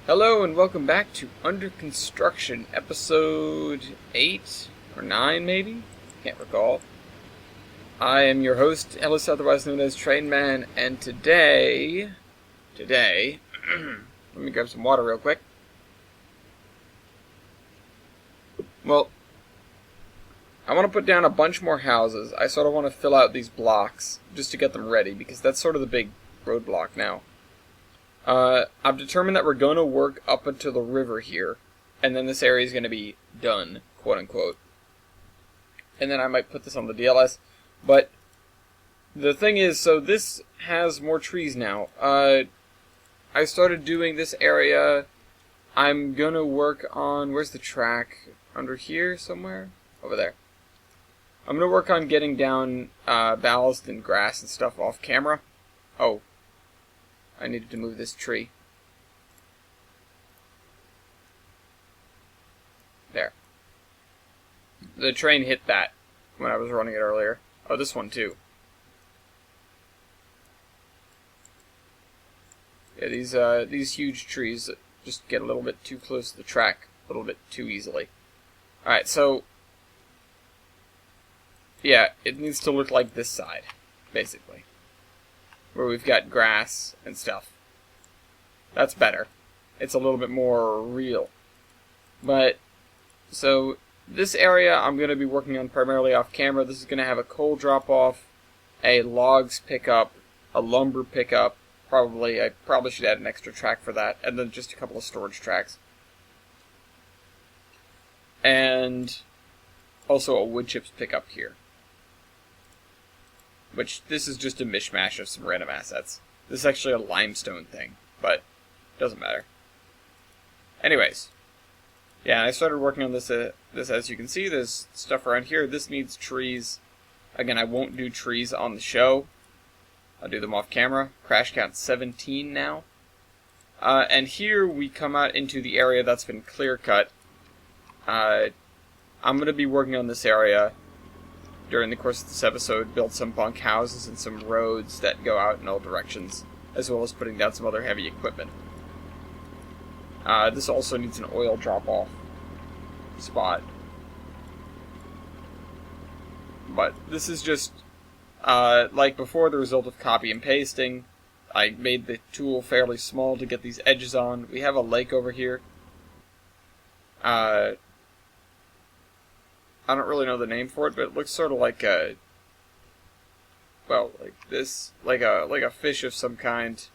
Hello and welcome back to Under Construction, episode 8 or 9 maybe? Can't recall. I am your host, Ellis, otherwise known as Trainman, and today, let me grab some water real quick. Well, I want to put down a bunch more houses. I sort of want to fill out these blocks just to get them ready, because that's sort of the big roadblock now. I've determined that we're going to work up until the river here, and then this area is going to be done, quote-unquote. And then I might put this on the DLS, but the thing is, so this has more trees now. I started doing this area. I'm going to work on, where's the track? Under here somewhere? Over there. I'm going to work on getting down ballast and grass and stuff off camera. Oh. I needed to move this tree. There. The train hit that when I was running it earlier. Oh, this one too. Yeah, these huge trees that just get a little bit too close to the track, a little bit too easily. Alright, so yeah, it needs to look like this side, basically. Where we've got grass and stuff. That's better. It's a little bit more real. But, so, this area I'm going to be working on primarily off camera. This is going to have a coal drop-off, a logs pickup, a lumber pickup. I probably should add an extra track for that, and then just a couple of storage tracks. And also a wood chips pickup here. Which, this is just a mishmash of some random assets. This is actually a limestone thing, but doesn't matter. Anyways. Yeah, I started working on this as you can see. There's stuff around here. This needs trees. Again, I won't do trees on the show. I'll do them off camera. Crash count 17 now. And here we come out into the area that's been clear cut. I'm going to be working on this area during the course of this episode, build some bunk houses and some roads that go out in all directions, as well as putting down some other heavy equipment. This also needs an oil drop-off spot. But this is just, like before, the result of copy and pasting. I made the tool fairly small to get these edges on. We have a lake over here. I don't really know the name for it, but it looks sort of like a, well, like this, like a fish of some kind,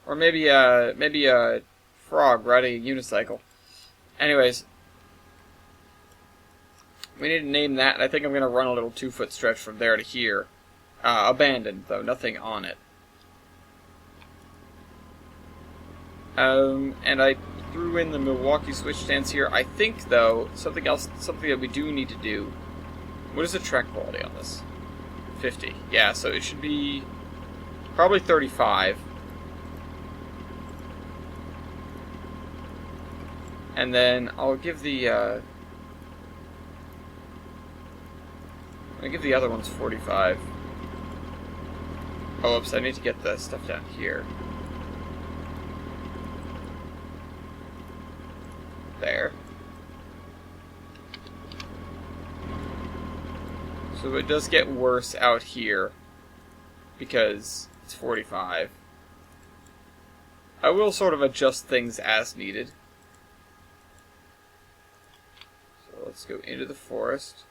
or maybe a frog riding a unicycle. Anyways, we need to name that, and I think I'm going to run a little 2-foot stretch from there to here. Abandoned, though, nothing on it. And I threw in the Milwaukee switch stands here. I think, though, something that we do need to do. What is the track quality on this? 50. Yeah, so it should be probably 35. And then I'll give the other ones 45. Oh, oops, I need to get the stuff down here. There. So it does get worse out here because it's 45. I will sort of adjust things as needed. So let's go into the forest.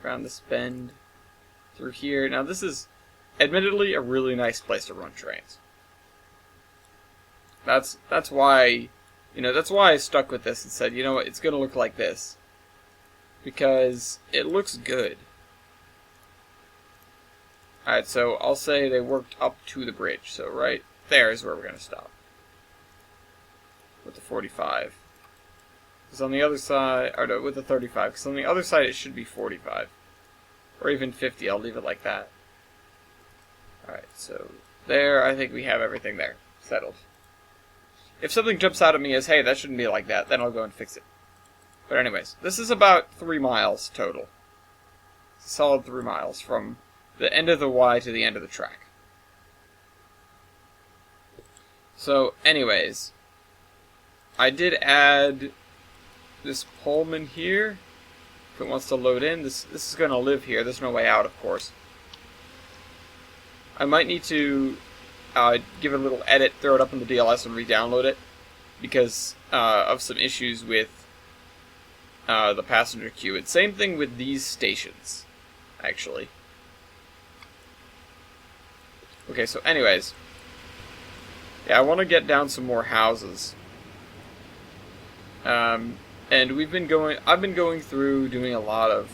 Around this bend. Through here. Now this is admittedly a really nice place to run trains. That's why, that's why I stuck with this and said, you know what, it's going to look like this. Because it looks good. Alright, so I'll say they worked up to the bridge. So right there is where we're going to stop. With the 45. Because on the other side, or no, with the 35. Because on the other side it should be 45. Or even 50, I'll leave it like that. Alright, so there, I think we have everything there. Settled. If something jumps out at me as, hey, that shouldn't be like that, then I'll go and fix it. But anyways, this is about 3 miles total. Solid 3 miles from the end of the Y to the end of the track. So, anyways, I did add this Pullman here. If it wants to load in, this is going to live here. There's no way out, of course. I might need to give it a little edit, throw it up in the DLS, and re-download it because of some issues with the passenger queue. It's same thing with these stations, actually. Okay, so anyways, yeah, I want to get down some more houses. And I've been going through doing a lot of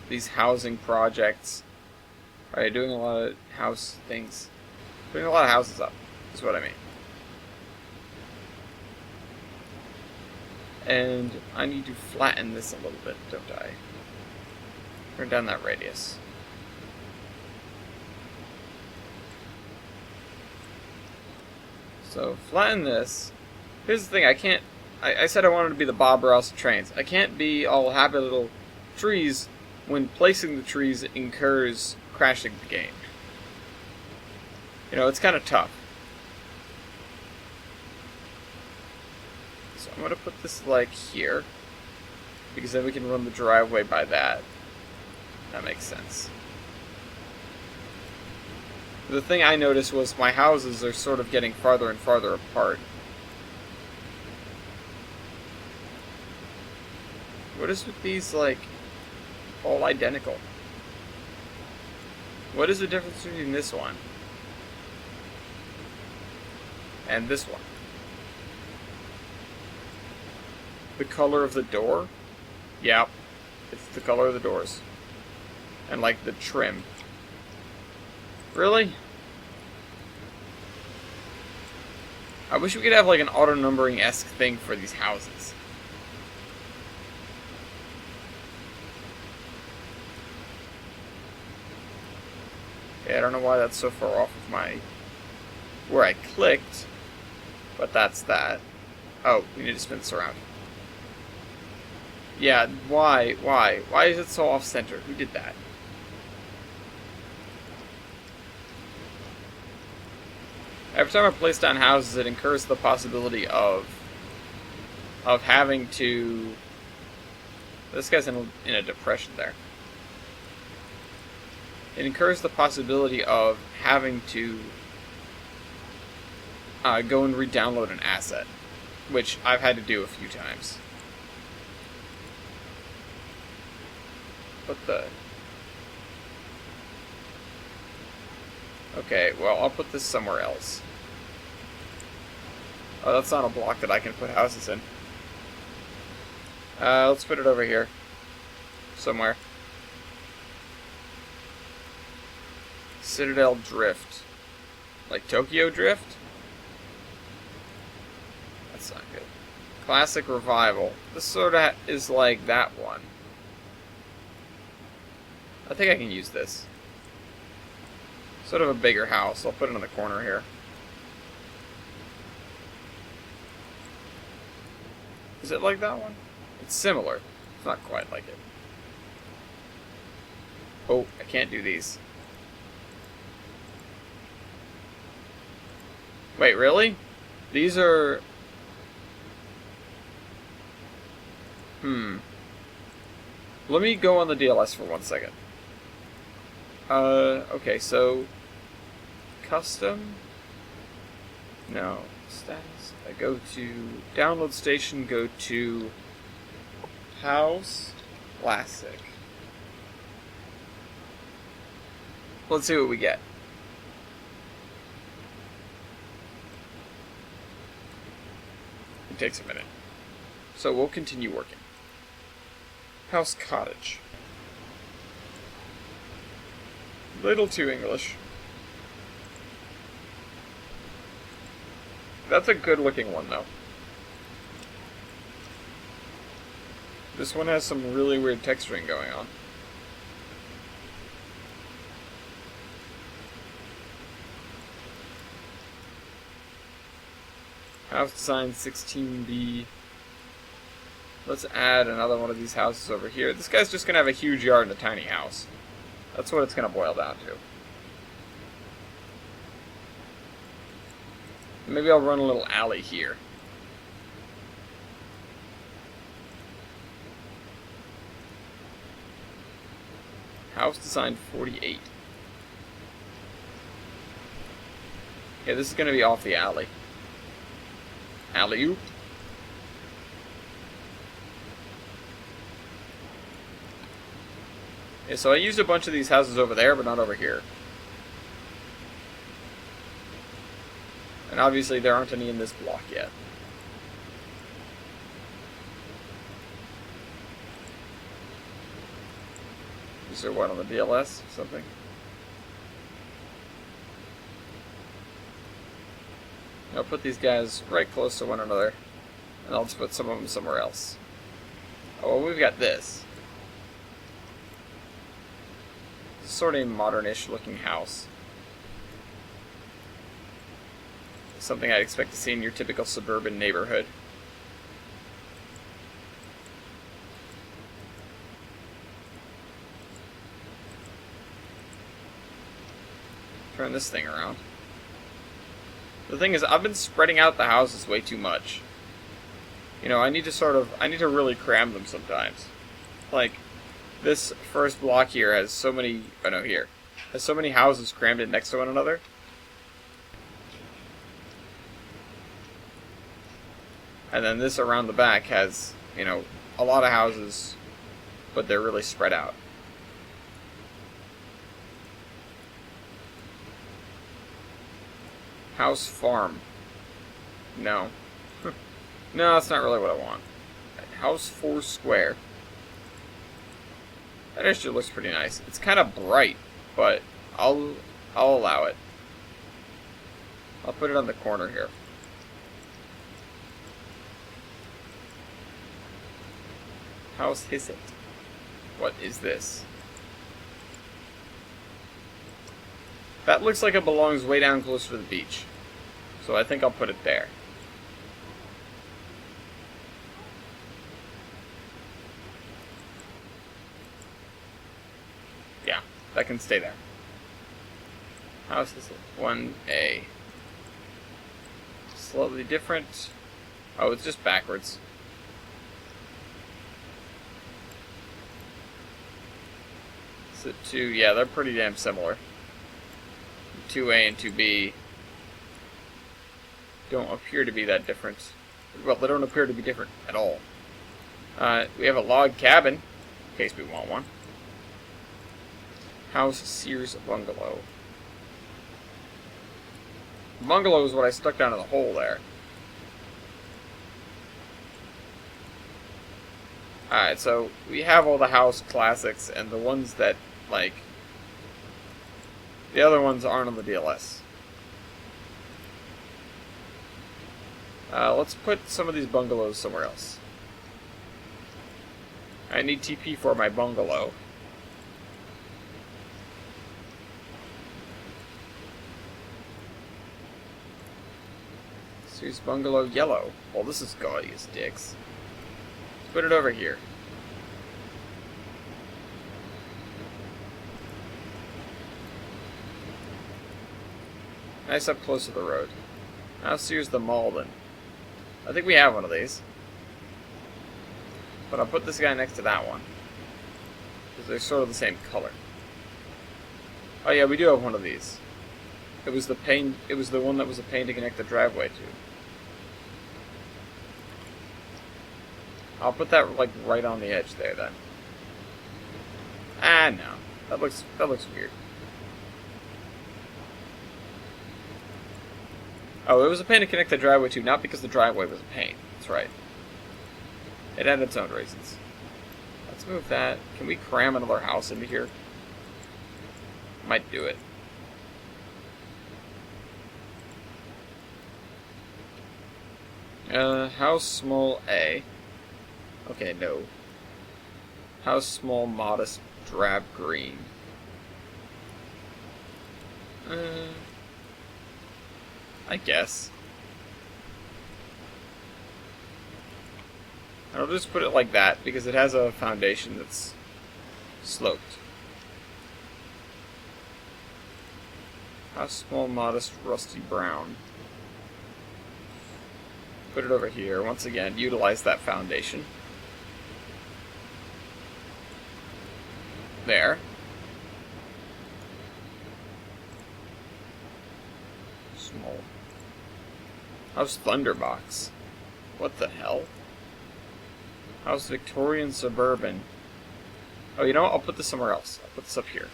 these housing projects. Alright, doing a lot of house things. Putting a lot of houses up, is what I mean. And I need to flatten this a little bit, don't I? Turn down that radius. So, flatten this. Here's the thing, I said I wanted to be the Bob Ross of trains. I can't be all happy little trees when placing the trees incurs crashing the game. You know, it's kind of tough. So I'm going to put this like here, because then we can run the driveway by that. That makes sense. The thing I noticed was my houses are sort of getting farther and farther apart. What is with these, like, all identical? What is the difference between this one and this one? The color of the door? Yep, it's the color of the doors. And, like, the trim. Really? I wish we could have, like, an auto-numbering-esque thing for these houses. Yeah, I don't know why that's so far off of where I clicked, but that's that. Oh, we need to spin this around. Yeah, why? Why is it so off-center? Who did that? Every time I place down houses, it incurs the possibility of having to... This guy's in a depression there. It incurs the possibility of having to go and re-download an asset, which I've had to do a few times. What the... Okay, well, I'll put this somewhere else. Oh, that's not a block that I can put houses in. Let's put it over here. Somewhere. Citadel Drift. Like Tokyo Drift? That's not good. Classic Revival. This sort of is like that one. I think I can use this. Sort of a bigger house. I'll put it in the corner here. Is it like that one? It's similar. It's not quite like it. Oh, I can't do these. Wait, really? These are... Let me go on the DLS for 1 second. Okay, so... Custom? No. Status. I go to download station, go to house, classic. Let's see what we get. It takes a minute. So we'll continue working. House cottage. Little too English. That's a good looking one though. This one has some really weird texturing going on. House design 16B. Let's add another one of these houses over here. This guy's just gonna have a huge yard and a tiny house. That's what it's gonna boil down to. Maybe I'll run a little alley here. House design 48. Okay, this is going to be off the alley. Alley-oop. Yeah, so I used a bunch of these houses over there, but not over here. And obviously there aren't any in this block yet. Is there one on the DLS or something? I'll put these guys right close to one another, and I'll just put some of them somewhere else. Oh, well, we've got this. It's sort of a modern-ish looking house. Something I'd expect to see in your typical suburban neighborhood. Turn this thing around. The thing is, I've been spreading out the houses way too much. You know, I need to really cram them sometimes. Like, this first block here has so many, has so many houses crammed in next to one another. And then this around the back has, you know, a lot of houses, but they're really spread out. House farm. No. No, that's not really what I want. House 4 square. That actually looks pretty nice. It's kind of bright, but I'll allow it. I'll put it on the corner here. House Hisset. What is this? That looks like it belongs way down closer to the beach. So I think I'll put it there. Yeah, that can stay there. House Hisset 1A. Slightly different. Oh, it's just backwards. Hisset 2, yeah, they're pretty damn similar. 2A and 2B don't appear to be that different. Well, they don't appear to be different at all. We have a log cabin, in case we want one. House Sears Bungalow. Bungalow is what I stuck down in the hole there. Alright, so we have all the house classics and the ones that, like, the other ones aren't on the DLS. Let's put some of these bungalows somewhere else. I need TP for my bungalow. Sears Bungalow Yellow. Well, this is gaudy as dicks. Let's put it over here. Nice up close to the road. Now Sears the Malden. I think we have one of these. But I'll put this guy next to that one. Because they're sort of the same color. Oh yeah, we do have one of these. It was the one that was a pain to connect the driveway to. I'll put that like right on the edge there then. Ah no. That looks weird. Oh, it was a pain to connect the driveway to, not because the driveway was a pain. That's right. It had its own reasons. Let's move that. Can we cram another house into here? Might do it. House small A. Okay, no. House small modest drab green. I guess. I'll just put it like that because it has a foundation that's sloped. House small modest rusty brown. Put it over here. Once again, utilize that foundation. There. Small. House Thunderbox. What the hell? House Victorian Suburban. Oh, you know what? I'll put this somewhere else. I'll put this up here.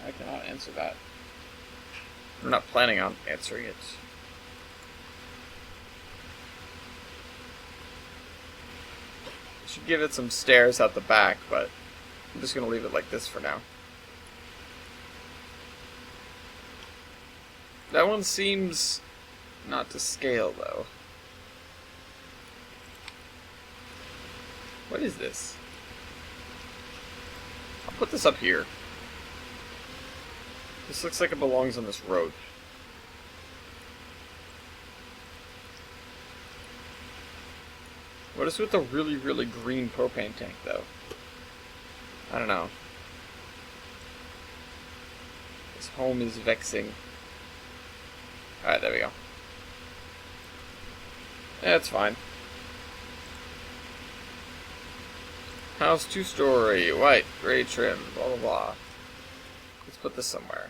I cannot answer that. I'm not planning on answering it. I should give it some stairs out the back, but I'm just going to leave it like this for now. That one seems not to scale, though. What is this? I'll put this up here. This looks like it belongs on this road. What is with the really, really green propane tank, though? I don't know. This home is vexing. Alright, there we go. That's fine. House 2-story, white, gray trim, blah blah blah. Let's put this somewhere.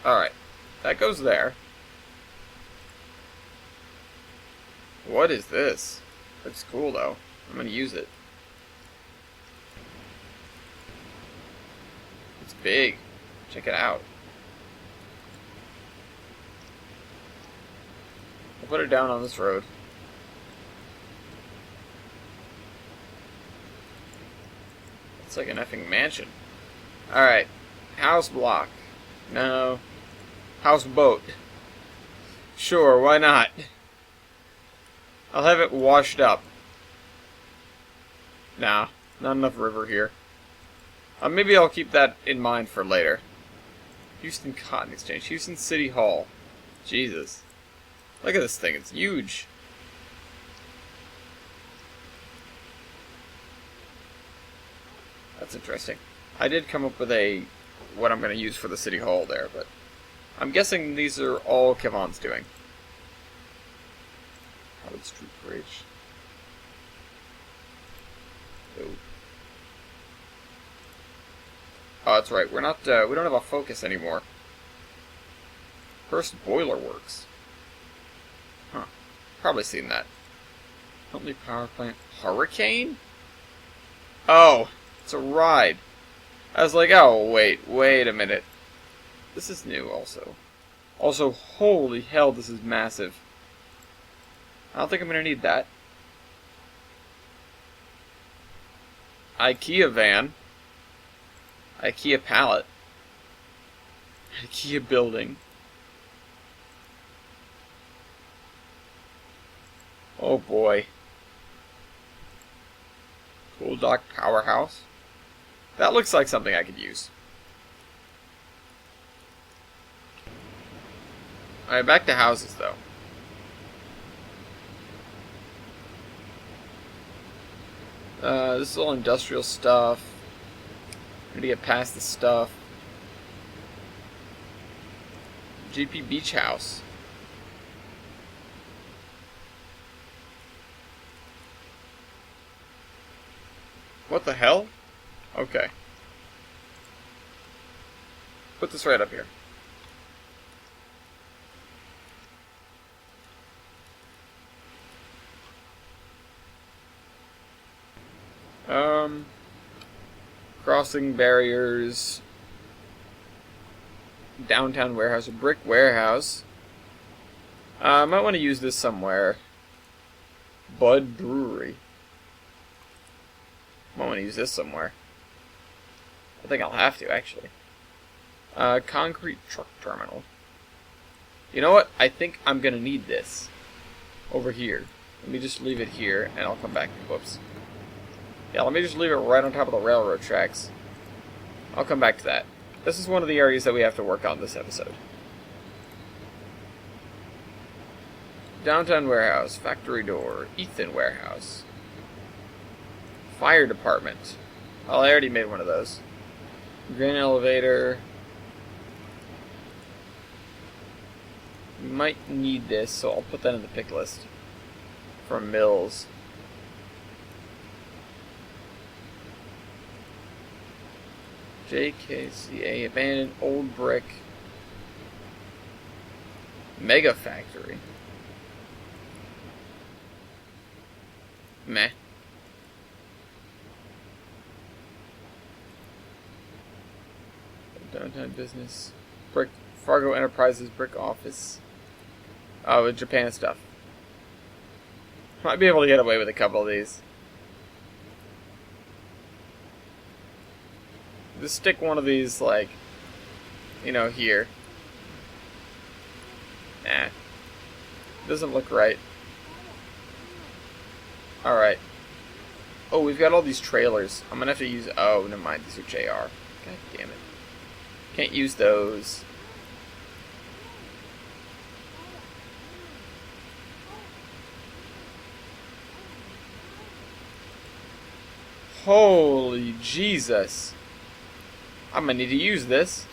Alright, that goes there. What is this? Looks cool though. I'm gonna use it. It's big. Check it out. I'll put it down on this road. It's like an effing mansion. Alright. House block. No. Houseboat. Sure, why not? I'll have it washed up. Nah, not enough river here. Maybe I'll keep that in mind for later. Houston Cotton Exchange. Houston City Hall. Jesus. Look at this thing, it's huge. That's interesting. I did come up with what I'm going to use for the City Hall there, but I'm guessing these are all Kevon's doing. Howard Street Bridge. Oh, that's right. We're not. We don't have a focus anymore. First Boiler Works. Huh. Probably seen that. Huntley Power Plant. Hurricane? Oh, it's a ride. I was like, oh, wait a minute. This is new also. Also, holy hell, this is massive. I don't think I'm going to need that. IKEA van. IKEA pallet. IKEA building. Oh boy. Cool Dock Powerhouse. That looks like something I could use. Alright, back to houses though. This is all industrial stuff. I'm gonna get past this stuff. GP Beach House. What the hell? Okay. Put this right up here. Crossing barriers. Downtown warehouse, a brick warehouse. I might want to use this somewhere. Bud Brewery. Might want to use this somewhere. I think I'll have to, actually. Concrete truck terminal. You know what? I think I'm going to need this. Over here. Let me just leave it here, and I'll come back. Whoops. Yeah, let me just leave it right on top of the railroad tracks. I'll come back to that. This is one of the areas that we have to work on this episode. Downtown warehouse, factory door, Ethan warehouse, fire department. Well, I already made one of those. Grain elevator. We might need this, so I'll put that in the pick list. From Mills. JKCA, abandoned old brick. Mega factory. Meh. Downtown business. Brick. Fargo Enterprises brick office. Oh, with Japan stuff. Might be able to get away with a couple of these. Just stick one of these, like, you know, here. Nah. Doesn't look right. Alright. Oh, we've got all these trailers. I'm gonna have to use... Oh, never mind. These are JR. God damn it. Can't use those. Holy Jesus. I'm gonna need to use this.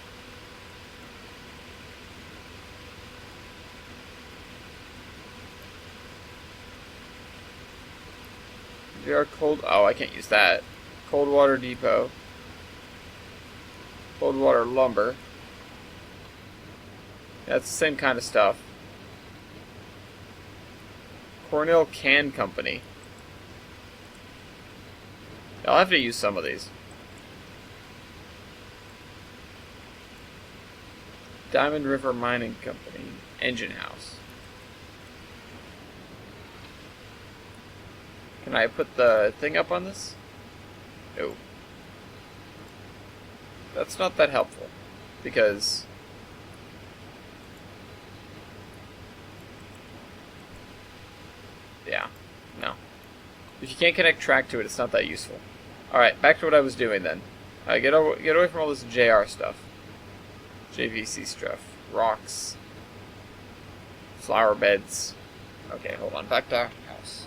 JR cold... Oh, I can't use that. Cold water depot. Cold water lumber. Yeah, it's the same kind of stuff. Cornell Can Company. I'll have to use some of these. Diamond River Mining Company. Engine House. Can I put the thing up on this? No. That's not that helpful. Because... yeah. No. If you can't connect track to it, it's not that useful. Alright, back to what I was doing then. Get away from all this JR stuff. JVC stuff. Rocks. Flower beds. Okay, hold on. Back to our house.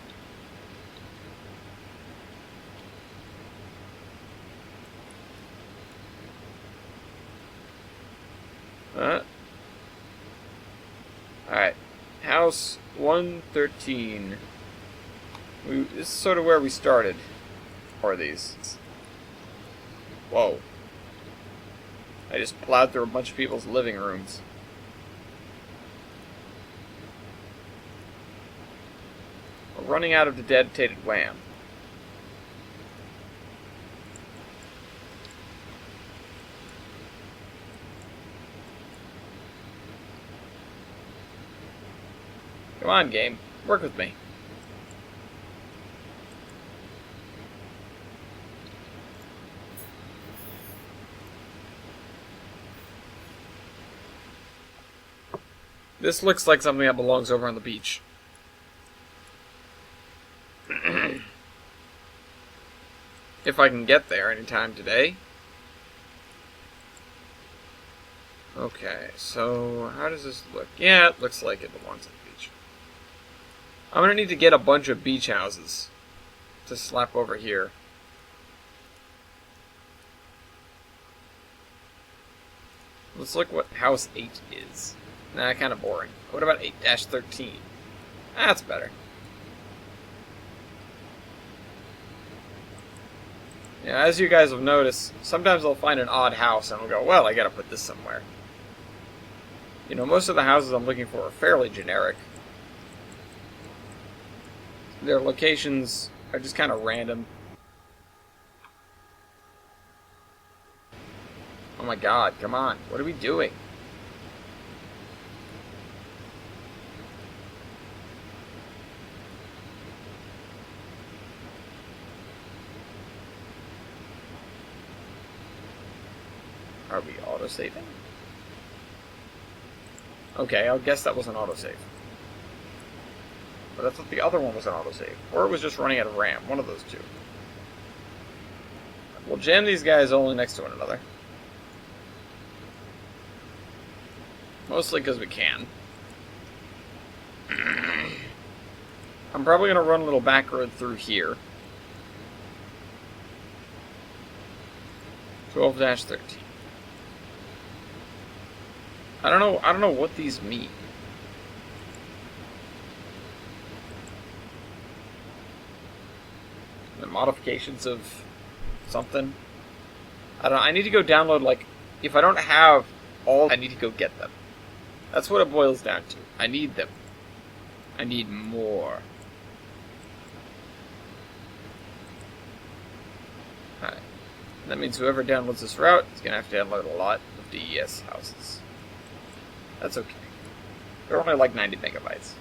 Alright. House 113. This is sort of where we started. Or these. Whoa. I just plowed through a bunch of people's living rooms. We're running out of the dedicated WAM. Come on, game. Work with me. This looks like something that belongs over on the beach. If I can get there anytime today. Okay, so how does this look? Yeah, it looks like it belongs on the beach. I'm gonna need to get a bunch of beach houses to slap over here. Let's look what house 8 is. Nah, kind of boring. What about 8-13? That's better. Yeah, as you guys have noticed, sometimes I'll find an odd house and I'll go, well, I gotta put this somewhere. You know, most of the houses I'm looking for are fairly generic. Their locations are just kind of random. Oh my god, come on. What are we doing? Are we autosaving? Okay, I'll guess that was an autosave. But I thought the other one was an autosave. Or it was just running out of RAM. One of those two. We'll jam these guys only next to one another. Mostly because we can. I'm probably going to run a little back road through here. 12-13. I don't know what these mean. The modifications of something. I don't know. I need to go download, like, if I don't have all, I need to go get them. That's what it boils down to. I need them. I need more. Alright. That means whoever downloads this route is going to have to download a lot of DES houses. That's okay. They're only like 90 megabytes.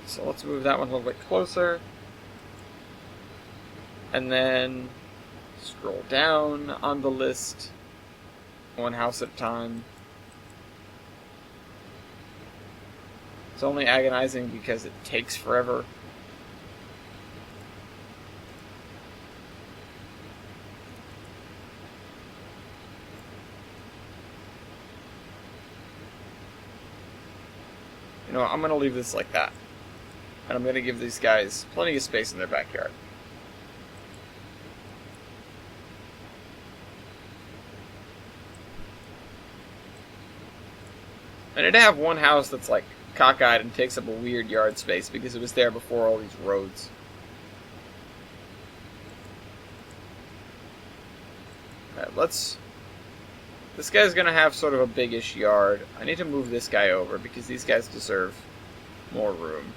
So let's move that one a little bit closer. And then scroll down on the list, one house at a time. It's only agonizing because it takes forever. You know, I'm going to leave this like that. And I'm going to give these guys plenty of space in their backyard. I need to have one house that's like cockeyed and takes up a weird yard space because it was there before all these roads. Alright, let's... This guy's gonna have sort of a big-ish yard. I need to move this guy over because these guys deserve more room.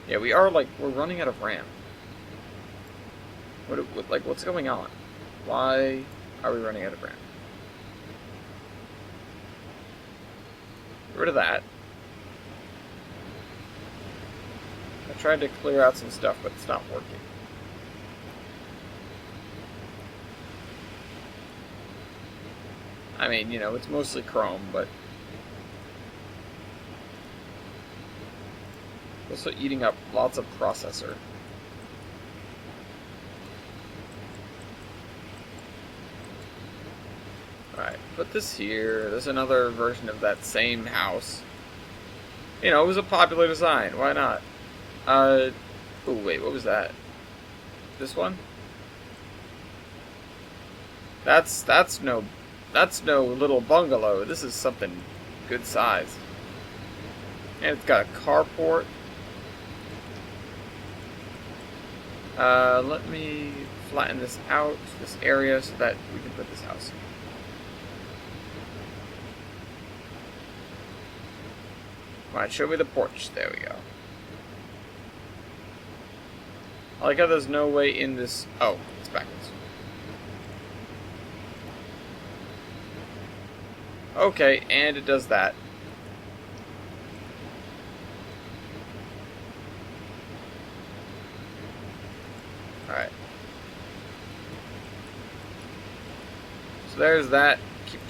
Yeah, we are, like, we're running out of RAM. What's going on? Why are we running out of RAM? Get rid of that. I tried to clear out some stuff, but it's not working. I mean, you know, it's mostly Chrome, but... also eating up lots of processor. Alright, put this here. There's another version of that same house. You know, it was a popular design. Why not? Oh, wait, what was that? This one? That's no little bungalow. This is something good size. And it's got a carport. Let me flatten this out, this area, so that we can put this house in. Alright, show me the porch. There we go. I like how there's no way in this... Oh, it's backwards. Okay, and it does that. Alright. So there's that. Keep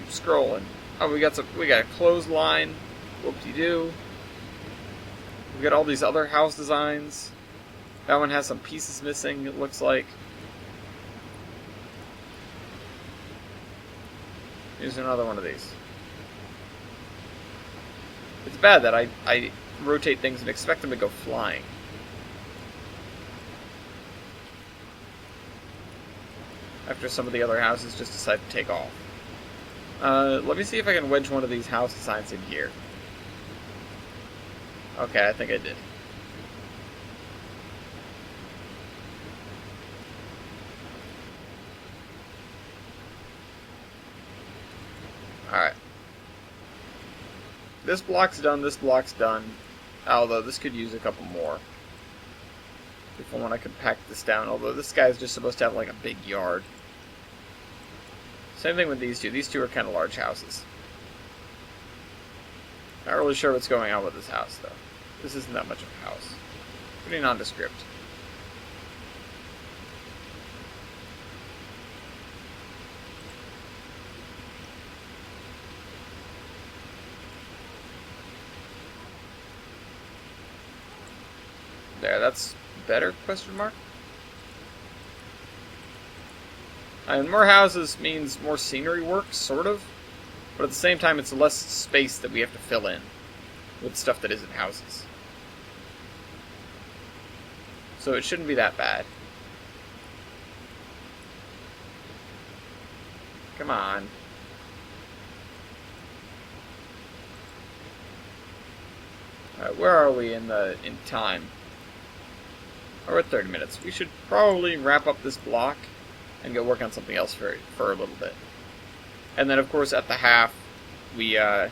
scrolling. Oh, we got a clothesline. Whoop-de-doo. We got all these other house designs. That one has some pieces missing, it looks like. Here's another one of these. It's bad that I rotate things and expect them to go flying. After some of the other houses just decide to take off. Let me see if I can wedge one of these house designs in here. Okay, I think I did. Alright. This block's done, this block's done. Although this could use a couple more. If I want to compact this down. Although this guy's just supposed to have like a big yard. Same thing with these two. These two are kind of large houses. Not really sure what's going on with this house, though. This isn't that much of a house. Pretty nondescript. There, that's better, question mark? I mean, more houses means more scenery work, sort of. But at the same time, it's less space that we have to fill in with stuff that isn't houses. So it shouldn't be that bad. Come on. Alright, where are we in time? Oh, we're at 30 minutes. We should probably wrap up this block and go work on something else for a little bit. And then, of course, at the half, we're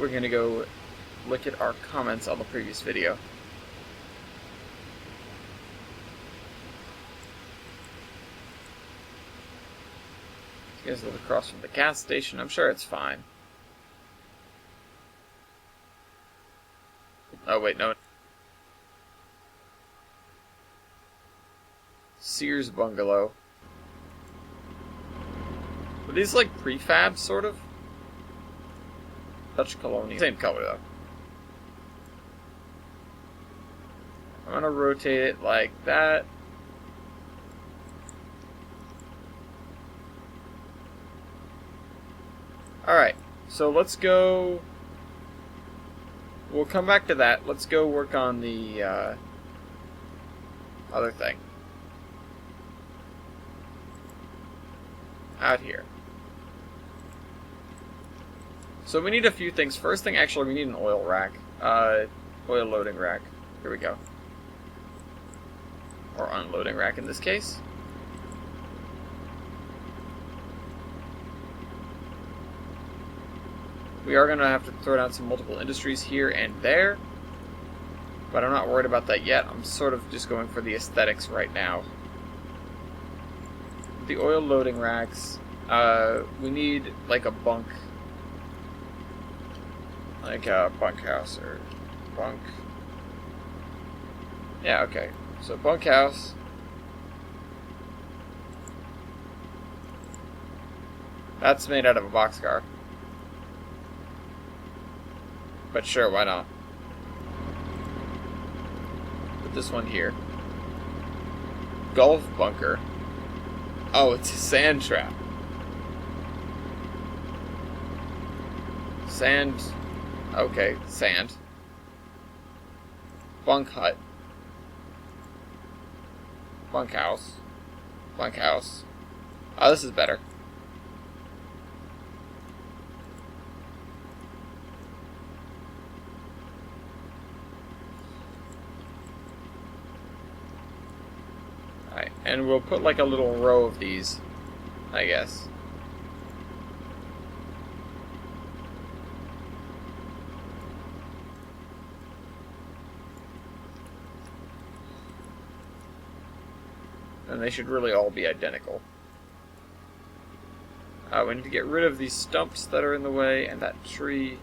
going to go look at our comments on the previous video. You guys live across from the gas station. I'm sure it's fine. Oh, wait, no. Sears Bungalow. Are these like prefab, sort of? Dutch Colonial. Same color, though. I'm gonna rotate it like that. Alright, so let's go... We'll come back to that. Let's go work on the other thing. Out here. So we need a few things. First thing, actually, we need an oil rack. Oil loading rack. Here we go. Or unloading rack in this case. We are going to have to throw down some multiple industries here and there. But I'm not worried about that yet. I'm sort of just going for the aesthetics right now. The oil loading racks, we need like a bunk. Like a bunkhouse or bunk. Yeah, okay. So bunkhouse. That's made out of a boxcar. But sure, why not? Put this one here. Golf bunker. Oh, it's a sand trap. Sand. Okay, sand. Bunk hut. Bunkhouse. Bunkhouse. Oh, this is better. Alright, and we'll put like a little row of these, I guess. And they should really all be identical. We need to get rid of these stumps that are in the way, and that tree.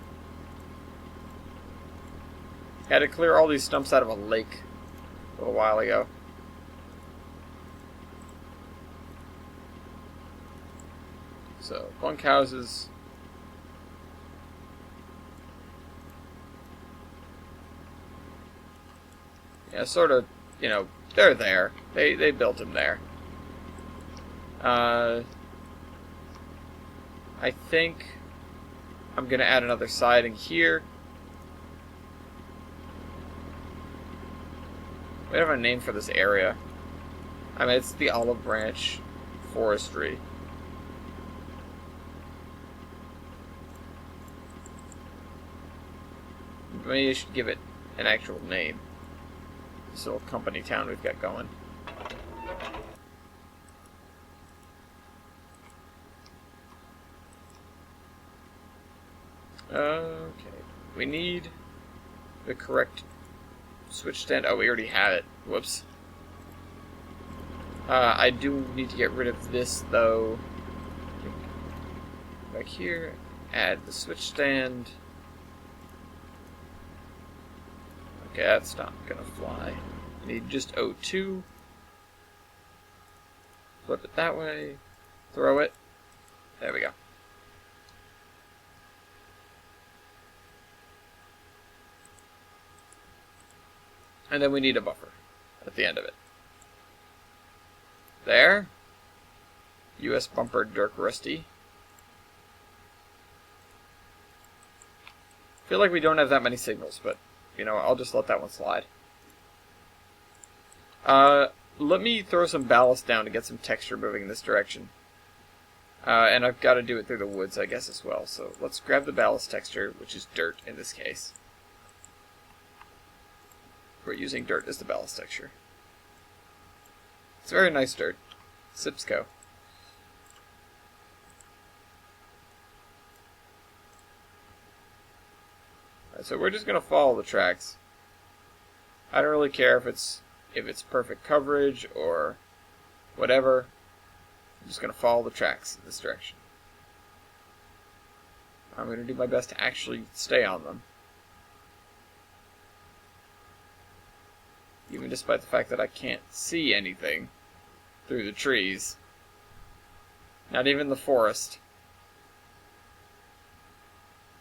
I had to clear all these stumps out of a lake a little while ago. So, bunkhouses. Yeah, sort of, you know, they're there. They built them there. I think I'm going to add another siding here. We don't have a name for this area. I mean, it's the Olive Branch Forestry. Maybe I should give it an actual name. This little company town we've got going. Okay. We need the correct switch stand. Oh, we already have it. Whoops. I do need to get rid of this, though. Back here. Add the switch stand. Okay, that's not gonna fly. I need just O2. Flip it that way. Throw it. There we go. And then we need a buffer at the end of it. There. US bumper Dirk Rusty. Feel like we don't have that many signals, but, you know, I'll just let that one slide. Let me throw some ballast down to get some texture moving in this direction. And I've got to do it through the woods, I guess, as well. So let's grab the ballast texture, which is dirt in this case. We're using dirt as the ballast texture. It's very nice dirt. Sipsco. Alright, so we're just going to follow the tracks. I don't really care if it's perfect coverage or whatever. I'm just going to follow the tracks in this direction. I'm going to do my best to actually stay on them. Even despite the fact that I can't see anything through the trees. Not even the forest.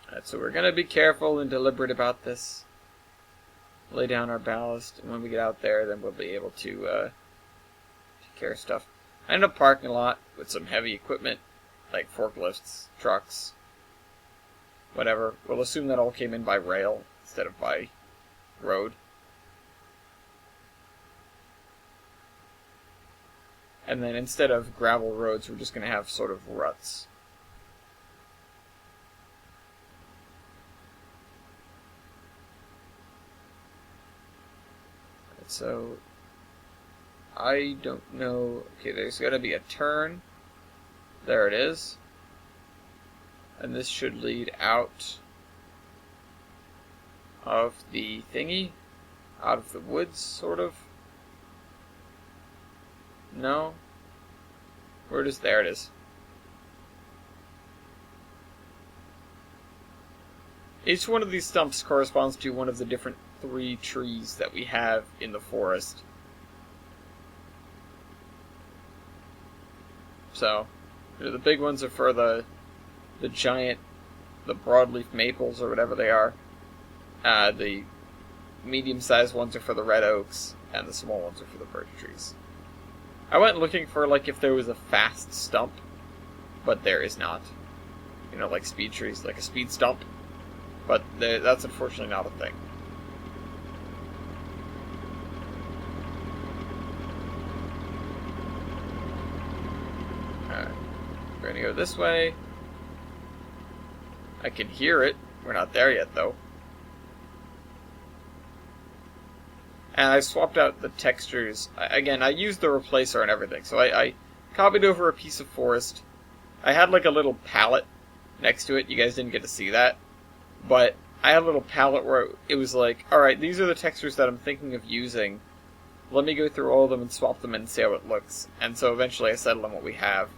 Alright, so we're going to be careful and deliberate about this. Lay down our ballast, and when we get out there, then we'll be able to take care of stuff. I ended up parking a lot with some heavy equipment, like forklifts, trucks, whatever. We'll assume that all came in by rail instead of by road. And then instead of gravel roads, we're just going to have sort of ruts. So, I don't know. Okay, there's got to be a turn. There it is. And this should lead out of the thingy. Out of the woods, sort of. No? Where it is? There it is. Each one of these stumps corresponds to one of the different 3 trees that we have in the forest. So, the big ones are for the giant, the broadleaf maples or whatever they are. The medium-sized ones are for the red oaks, and the small ones are for the birch trees. I went looking for, like, if there was a fast stump, but there is not. You know, like speed trees, like a speed stump. But that's unfortunately not a thing. Alright. We're gonna go this way. I can hear it. We're not there yet, though. And I swapped out the textures. Again, I used the replacer and everything. So I copied over a piece of forest. I had like a little palette next to it. You guys didn't get to see that. But I had a little palette where it was like, alright, these are the textures that I'm thinking of using. Let me go through all of them and swap them in and see how it looks. And so eventually I settled on what we have.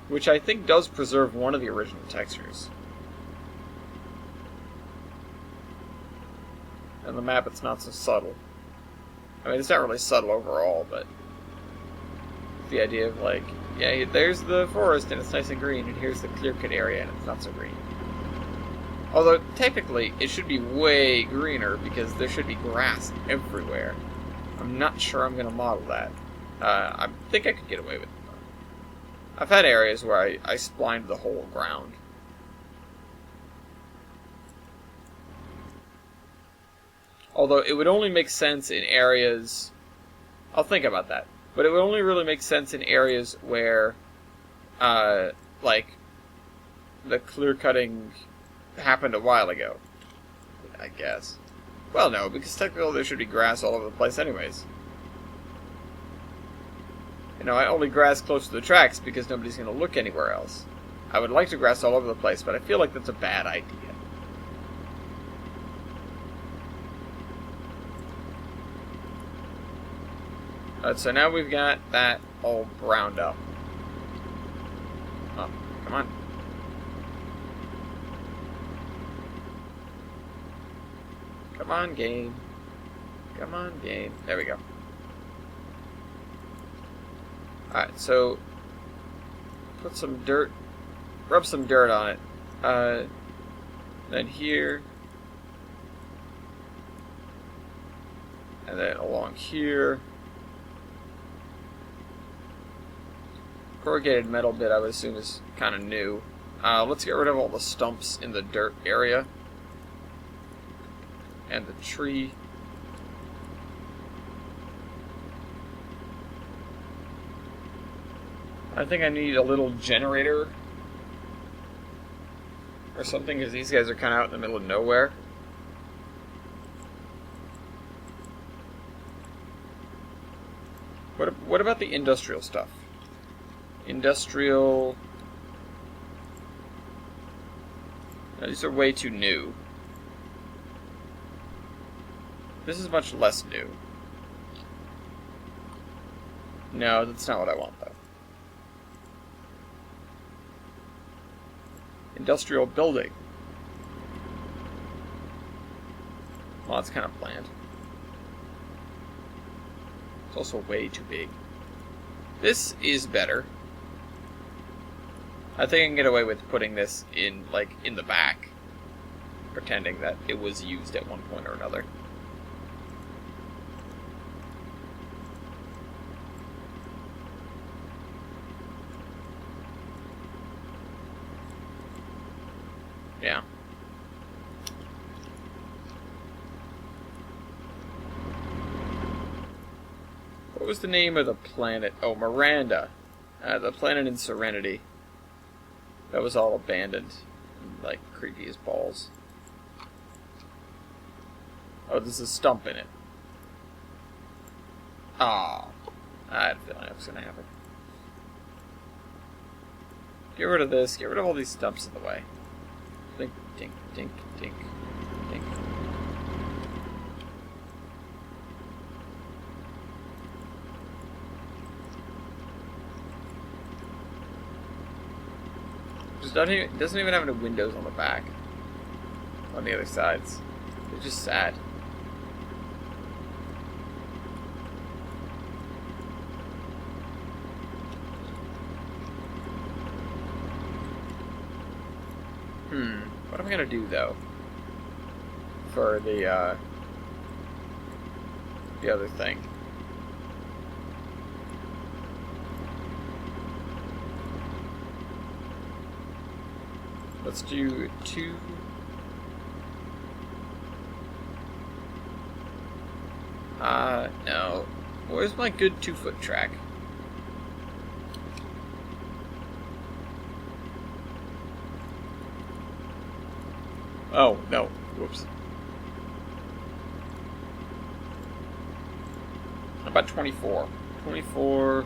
Which I think does preserve one of the original textures. And the map, it's not so subtle. I mean, it's not really subtle overall, but the idea of like, yeah, there's the forest and it's nice and green, and here's the clear-cut area and it's not so green. Although, technically, it should be way greener because there should be grass everywhere. I'm not sure I'm going to model that. I think I could get away with it. I've had areas where I splined the whole ground. Although it would only make sense in areas... I'll think about that. But it would only really make sense in areas where, like, the clear-cutting happened a while ago. I guess. Well, no, because technically there should be grass all over the place anyways. You know, I only grass close to the tracks because nobody's going to look anywhere else. I would like to grass all over the place, but I feel like that's a bad idea. So now we've got that all browned up. Oh, come on. Come on, game. Come on, game. There we go. Alright, so put some dirt, rub some dirt on it. Then here, And then along here. Corrugated metal bit, I would assume, is kind of new. Let's get rid of all the stumps in the dirt area. And the tree. I think I need a little generator or something, because these guys are kind of out in the middle of nowhere. What about the industrial stuff? Industrial... No, these are way too new. This is much less new. No, that's not what I want, though. Industrial building. Well, that's kind of bland. It's also way too big. This is better. I think I can get away with putting this in, like, in the back. Pretending that it was used at one point or another. Yeah. What was the name of the planet? Oh, Miranda. The planet in Serenity. That was all abandoned. And, like, creepy as balls. Oh, there's a stump in it. Ah. I had a feeling that was going to happen. Get rid of this. Get rid of all these stumps in the way. Dink, dink, dink, dink, dink. It doesn't even have any windows on the back. On the other sides. It's just sad. What am I gonna do though? For the other thing. Let's do 2. No. Where's my good 2-foot track? Oh, no. Whoops. How about 24? 24.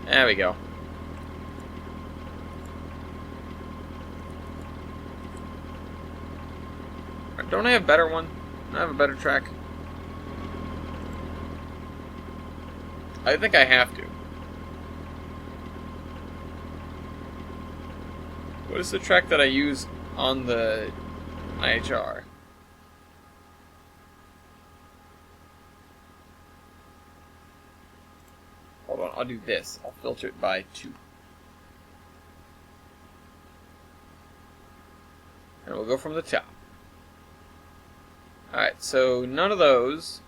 There we go. Don't I have a better one? Don't I have a better track? I think I have to. What is the track that I use on the IHR? Hold on, I'll do this. I'll filter it by 2. And we'll go from the top. Alright, so none of those.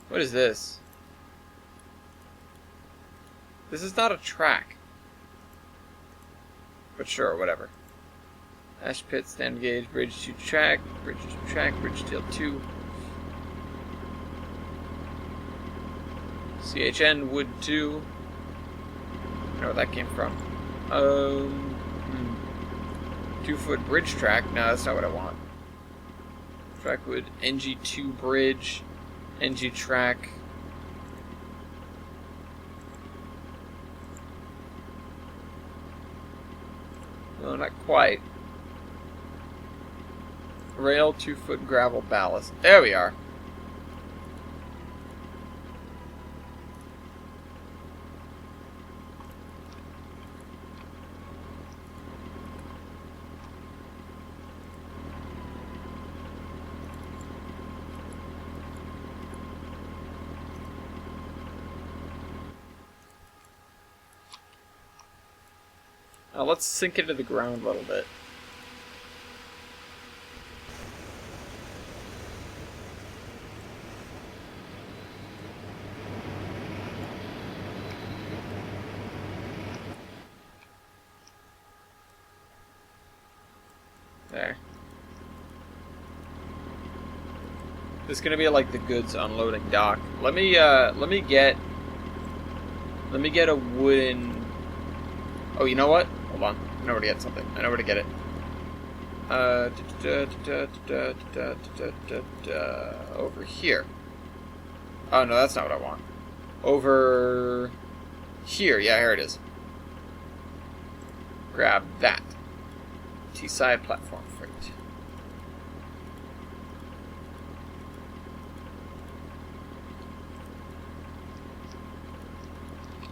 What is this? This is not a track. But sure, whatever. Ash pit, stand gauge, bridge to track, bridge tail 2. CHN wood 2. I don't know where that came from. 2-foot bridge track. No, that's not what I want. Trackwood, NG2 bridge, NG track. No, not quite. Rail, 2-foot gravel ballast. There we are. Now let's sink into the ground a little bit. There. This is gonna be like the goods unloading dock. Let me get a wooden. Oh, you know what? Hold on. I know where to get something. I know where to get it. Over here. Oh no, that's not what I want. Over here. Yeah, here it is. Grab that. T-side platform freight.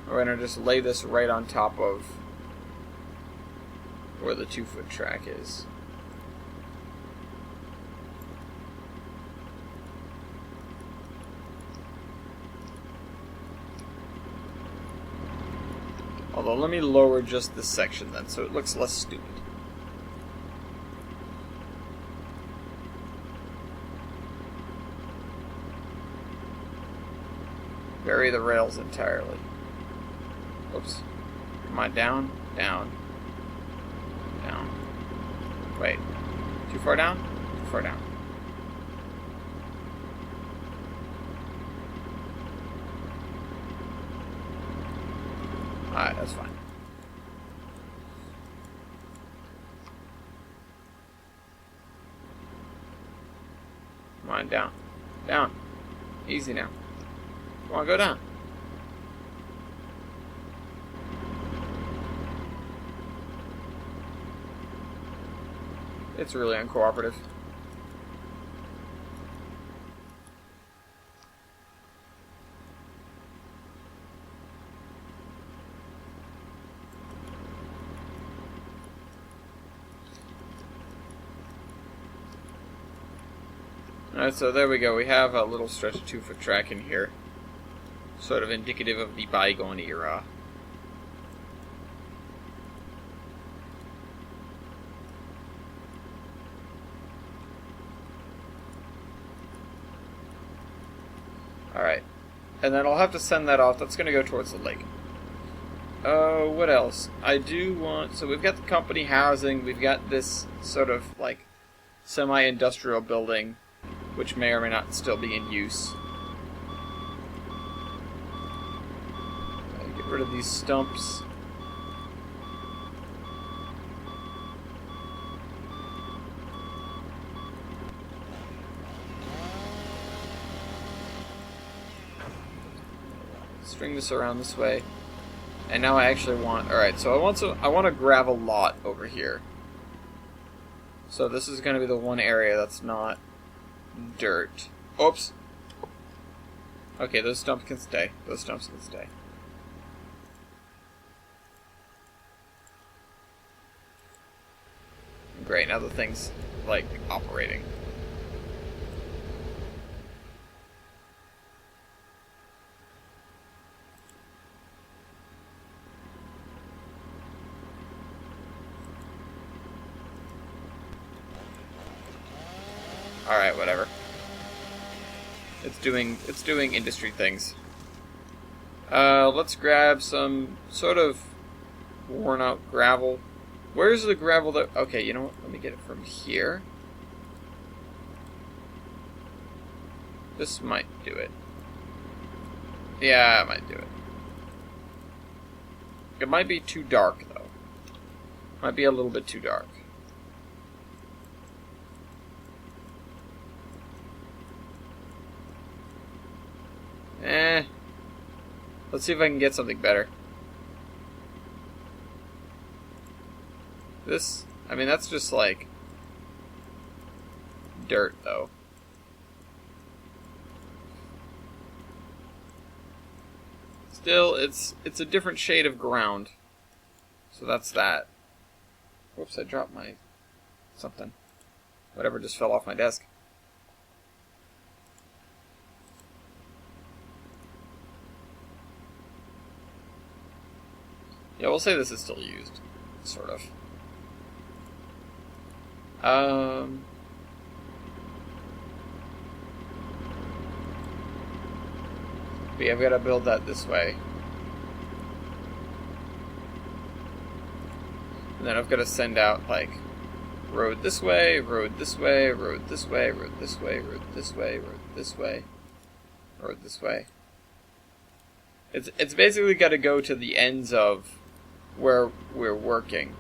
We're gonna just lay this right on top of where the 2-foot track is. Although, let me lower just this section then, so it looks less stupid. Bury the rails entirely. Oops. Come on, down, down, down. Wait. Too far down? Too far down. Alright, that's fine. Come on, down. Down. Easy now. Come on, go down. It's really uncooperative. Alright, so there we go. We have a little stretch of 2-foot track in here. Sort of indicative of the bygone era. Alright. And then I'll have to send that off. That's going to go towards the lake. What else? I do want... So we've got the company housing. We've got this sort of, like, semi-industrial building, which may or may not still be in use. Get rid of these stumps. String this around this way. And now I actually want... Alright, so I want a gravel lot over here. So this is going to be the one area that's not dirt. Oops. Okay, those stumps can stay. Those stumps can stay. Great, now the thing's, like, operating. Alright, whatever. It's doing industry things. Let's grab some sort of worn out gravel. Where's the gravel that... Okay, you know what? Let me get it from here. This might do it. Yeah, it might do it. It might be too dark, though. Might be a little bit too dark. Let's see if I can get something better. This, I mean, that's just like dirt, though. Still, it's a different shade of ground. So that's that. Whoops, I dropped my something. Whatever just fell off my desk. Yeah, we'll say this is still used. Sort of. But yeah, I've got to build that this way. And then I've got to send out, like, road this way, road this way, road this way, road this way, road this way, road this way, road this way. It's basically got to go to the ends of where we're working.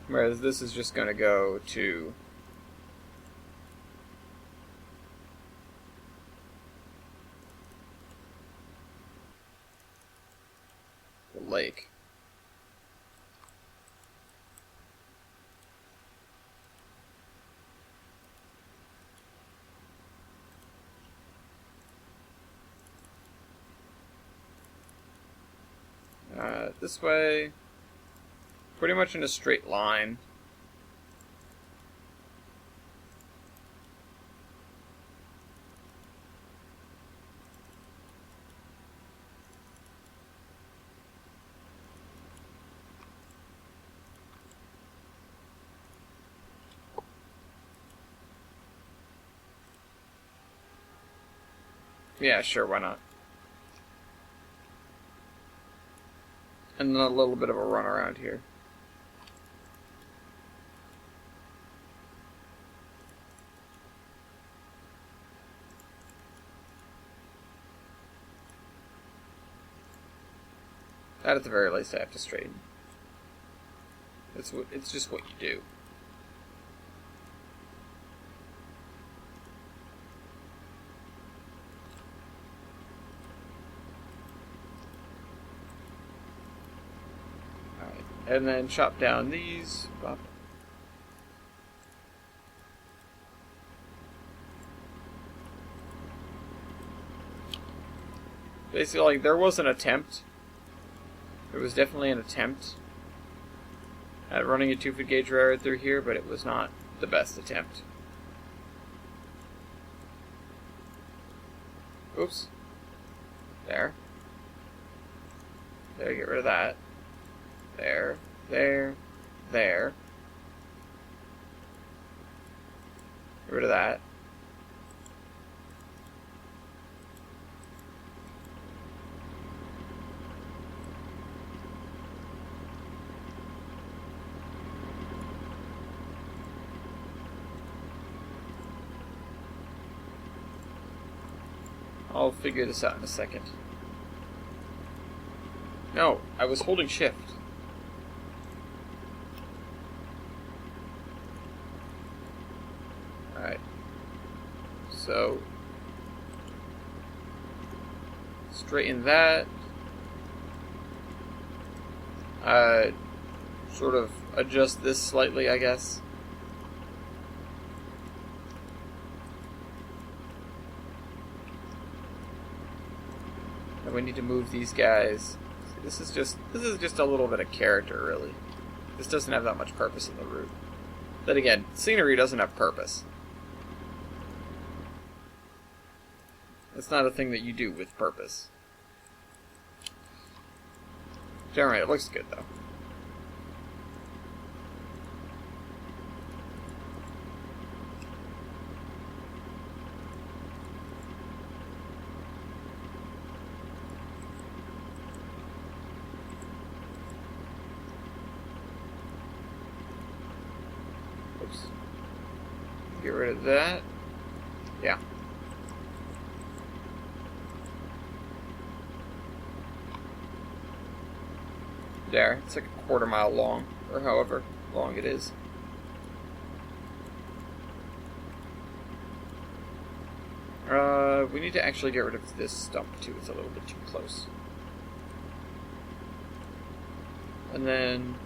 Whereas this is just going to go to the lake. This way, pretty much in a straight line. Yeah, sure, why not? And then a little bit of a run around here. That at the very least I have to straighten. It's just what you do. Alright, and then chop down these. Bop. Basically, like, there was an attempt. There was definitely an attempt at running a 2-foot gauge railroad through here, but it was not the best attempt. Oops. There. There, get rid of that. There, there, there. Get rid of that. I'll figure this out in a second. No, I was holding shift. Alright. So, straighten that. Sort of adjust this slightly, I guess. And we need to move these guys. This is just a little bit of character, really. This doesn't have that much purpose in the route. Then again, scenery doesn't have purpose. It's not a thing that you do with purpose. Generally, it looks good, though. Oops. Get rid of that. Yeah. There. It's like a quarter-mile long, or however long it is. We need to actually get rid of this stump, too. It's a little bit too close. And then...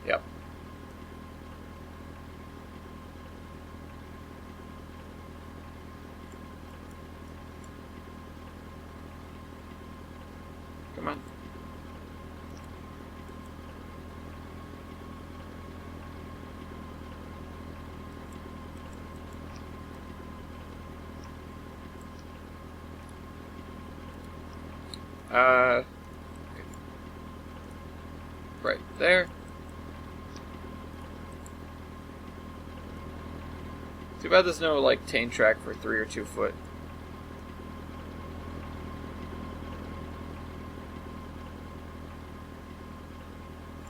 Yep. Come on. Right there. Too bad there's no, like, tane track for 3 or 2 foot.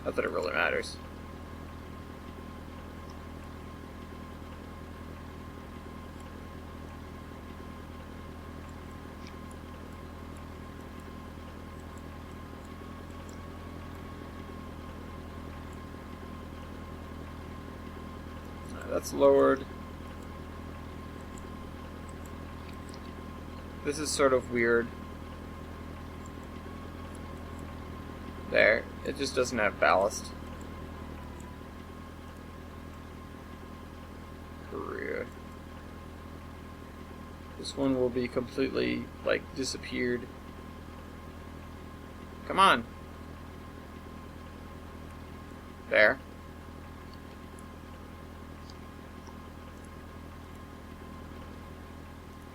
Not that it really matters. That's lowered. This is sort of weird. There. It just doesn't have ballast. Korea. This one will be completely, like, disappeared. Come on. There.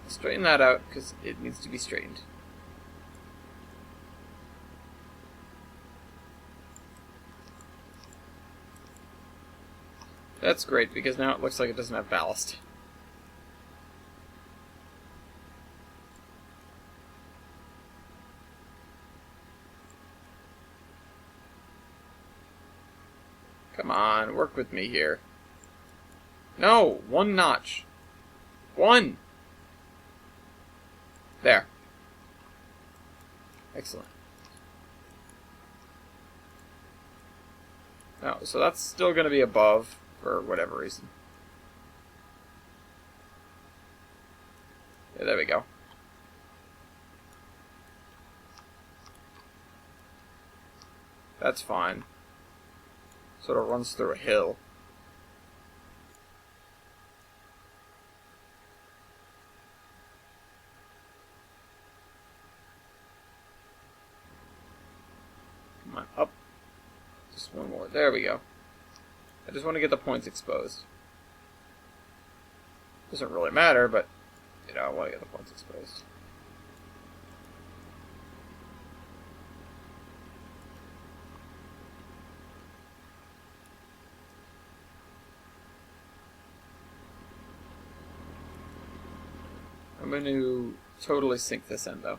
Straighten that out, because it needs to be straightened. That's great, because now it looks like it doesn't have ballast. Come on, work with me here. No! 1 notch. 1! There. Excellent. Oh, so that's still going to be above for whatever reason. Yeah, there we go. That's fine. Sort of runs through a hill. Come on, up. Just one more. There we go. I just want to get the points exposed. Doesn't really matter, but, you know, I want to get the points exposed. I'm going to totally sink this in, though.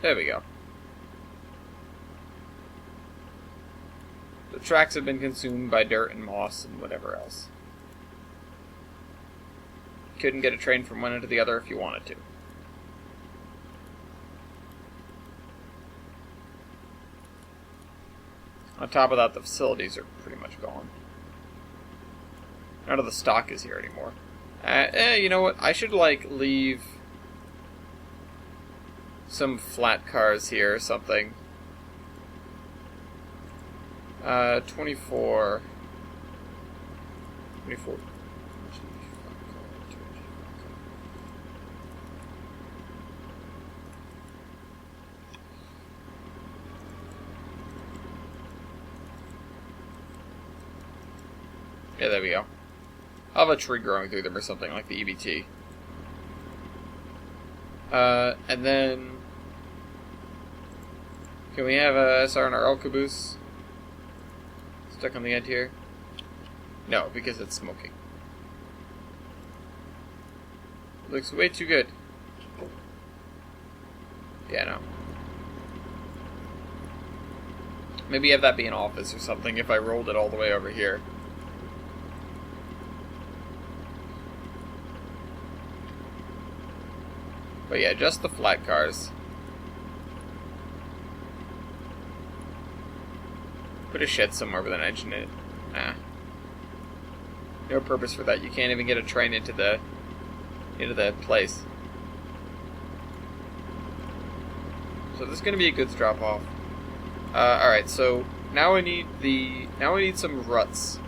There we go. The tracks have been consumed by dirt and moss and whatever else. Couldn't get a train from one end to the other if you wanted to. On top of that, the facilities are pretty much gone. None of the stock is here anymore. You know what? I should, like, leave some flat cars here or something. 24. Yeah, there we go. I'll have a tree growing through them or something like the EBT. And then... Can we have a SR&RL caboose stuck on the end here? No, because it's smoking. Looks way too good. Yeah, no. Maybe have that be an office or something if I rolled it all the way over here. But yeah, just the flat cars. Put a shed somewhere with an engine in it. Nah. No purpose for that. You can't even get a train into the place. So this is gonna be a goods drop off. Alright, so now I need some ruts.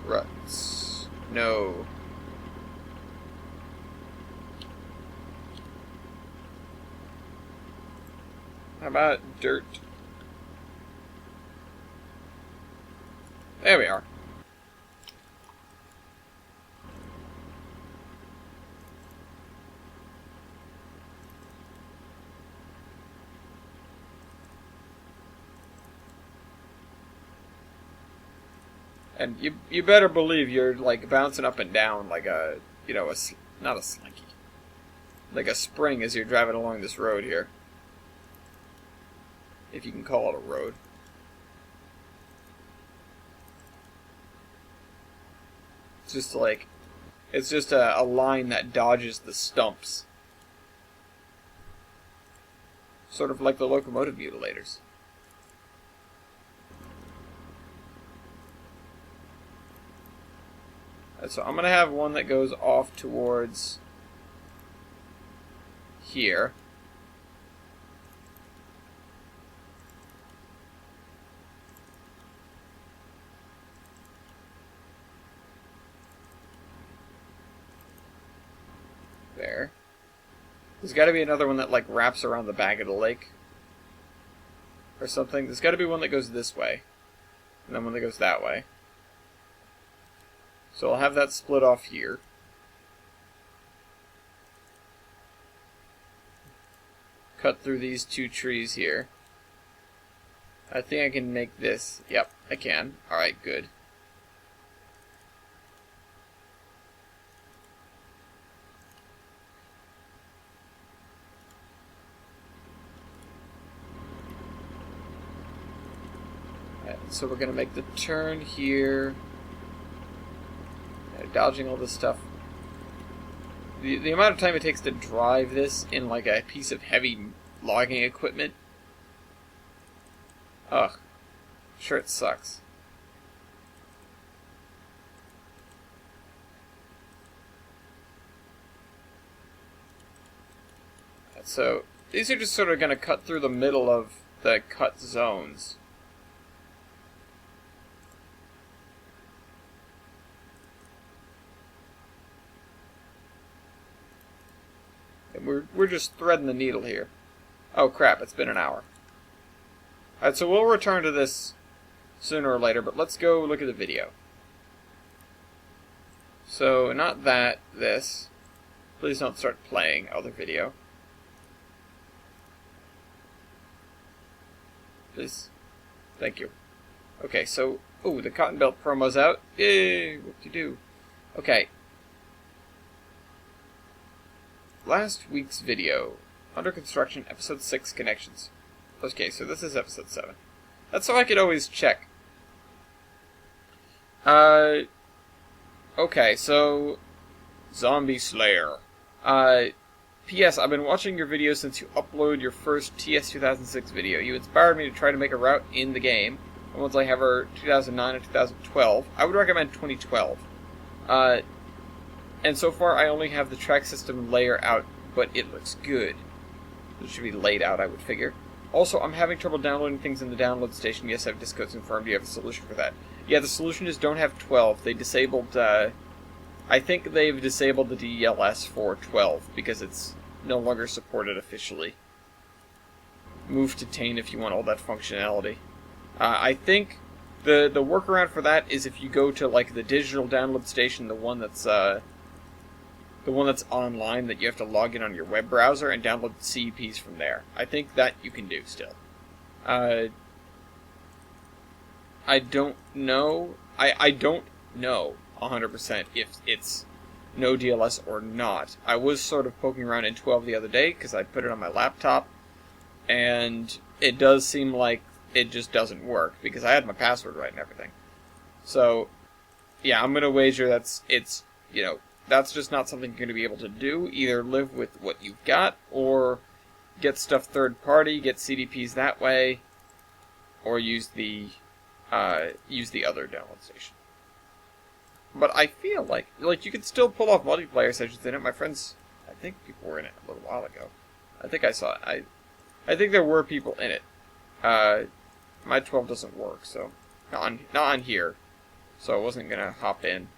Ruts. No. How about dirt? There we are. And you better believe you're like bouncing up and down like a, not a slinky, like a spring as you're driving along this road here. If you can call it a road. It's just a line that dodges the stumps. Sort of like the locomotive mutilators. So I'm going to have one that goes off towards here. There. There's got to be another one that like wraps around the back of the lake. Or something. There's got to be one that goes this way. And then one that goes that way. So I'll have that split off here. Cut through these two trees here. I think I can make this. Yep, I can. Alright, good. Alright, so we're going to make the turn here. Dodging all this stuff. The amount of time it takes to drive this in like a piece of heavy logging equipment. Ugh. Sure it sucks. So, these are just sort of going to cut through the middle of the cut zones. We're just threading the needle here. Oh crap, it's been an hour. Alright, so we'll return to this sooner or later, but let's go look at the video. So, not that, this. Please don't start playing other video. Please. Thank you. Okay, so, the Cotton Belt promo's out. Yay, whoop-de-doo. Okay. Last week's video, Under Construction, Episode 6, Connections. Okay, so this is Episode 7. That's how I could always check. Okay, so... Zombie Slayer. P.S. I've been watching your videos since you uploaded your first TS2006 video. You inspired me to try to make a route in the game. And once I have her 2009 and 2012, I would recommend 2012. And so far, I only have the track system layer out, but it looks good. It should be laid out, I would figure. Also, I'm having trouble downloading things in the download station. Yes, I have Discodes confirmed. Do you have a solution for that? Yeah, the solution is don't have 12. They disabled, I think they've disabled the DLS for 12, because it's no longer supported officially. Move to Tane if you want all that functionality. I think the workaround for that is if you go to, like, the digital download station, the one that's online that you have to log in on your web browser and download the CEPs from there. I think that you can do still. I don't know. I don't know 100% if it's no DLS or not. I was sort of poking around in 12 the other day because I put it on my laptop, and it does seem like it just doesn't work because I had my password right and everything. So, yeah, I'm gonna wager that's just not something you're going to be able to do. Either live with what you've got, or get stuff third party, get CDPs that way, or use the other download station. But I feel like you could still pull off multiplayer sessions in it. My friends, I think people were in it a little while ago. I think I saw it. I think there were people in it. My 12 doesn't work, so not on here. So I wasn't gonna hop in.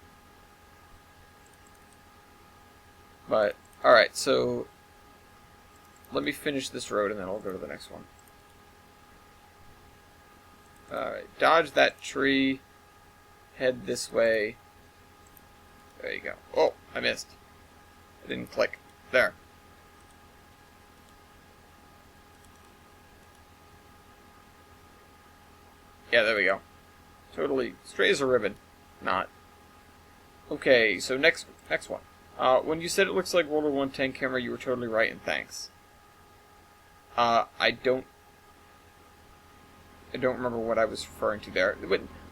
But, alright, so let me finish this road and then I'll go to the next one. Alright, dodge that tree, head this way. There you go. Oh, I missed. I didn't click. There. Yeah, there we go. Totally straight as a ribbon. not. Okay, so next one. When you said it looks like World War I tank camera, you were totally right, and thanks. I don't remember what I was referring to there.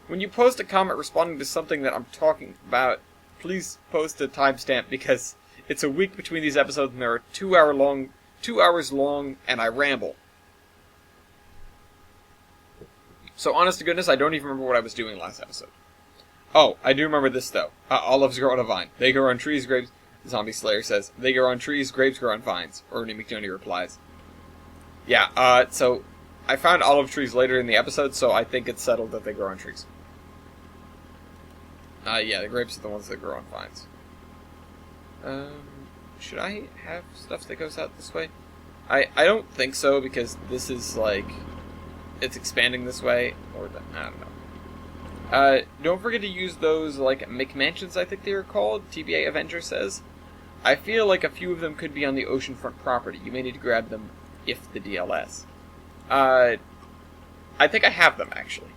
When you post a comment responding to something that I'm talking about, please post a timestamp, because it's a week between these episodes and they're 2 hours long, and I ramble. So honest to goodness, I don't even remember what I was doing last episode. Oh, I do remember this though. Olives grow on a vine. They grow on trees, grapes... Zombie Slayer says, they grow on trees, grapes grow on vines. Ernie McDoney replies. Yeah, so I found olive trees later in the episode, so I think it's settled that they grow on trees. Yeah, the grapes are the ones that grow on vines. Should I have stuff that goes out this way? I don't think so, because this is like... it's expanding this way, or I don't know. Don't forget to use those, like, McMansions, I think they were called, TBA Avenger says. I feel like a few of them could be on the oceanfront property. You may need to grab them if the DLS. I think I have them, actually.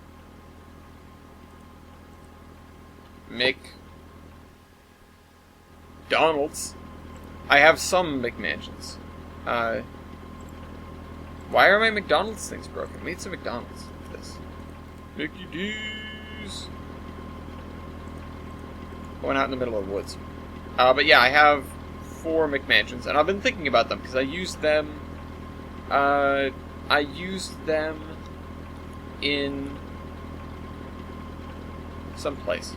McDonald's. I have some McMansions. Why are my McDonald's things broken? We need some McDonald's for this. Mickey D's. Going out in the middle of the woods. But yeah, I have 4 McMansions, and I've been thinking about them, because I used them... I used them in... someplace.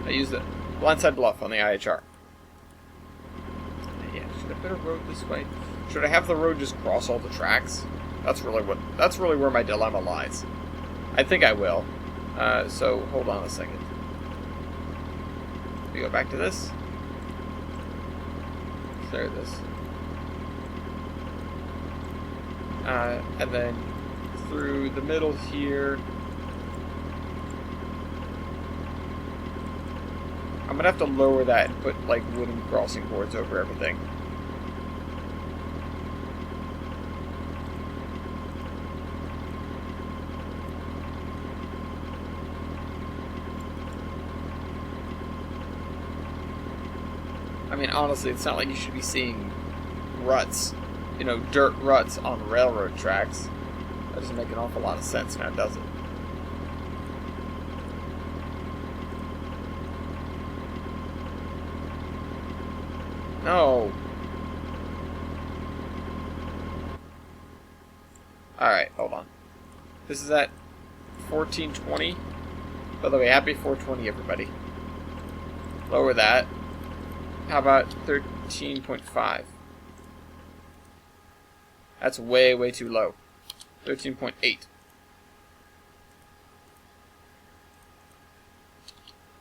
I used it. Blindside Bluff on the IHR. Yeah, should I put a road this way? Should I have the road just cross all the tracks? That's really where my dilemma lies. I think I will. So hold on a second. We go back to this. Clear this. And then through the middle here. I'm gonna have to lower that and put like wooden crossing boards over everything. I mean, honestly, it's not like you should be seeing ruts, dirt ruts on railroad tracks. That doesn't make an awful lot of sense now, does it? No. Alright, hold on. This is at 1420. By the way, happy 420, everybody. Lower that. How about 13.5? That's way, way too low. 13.8.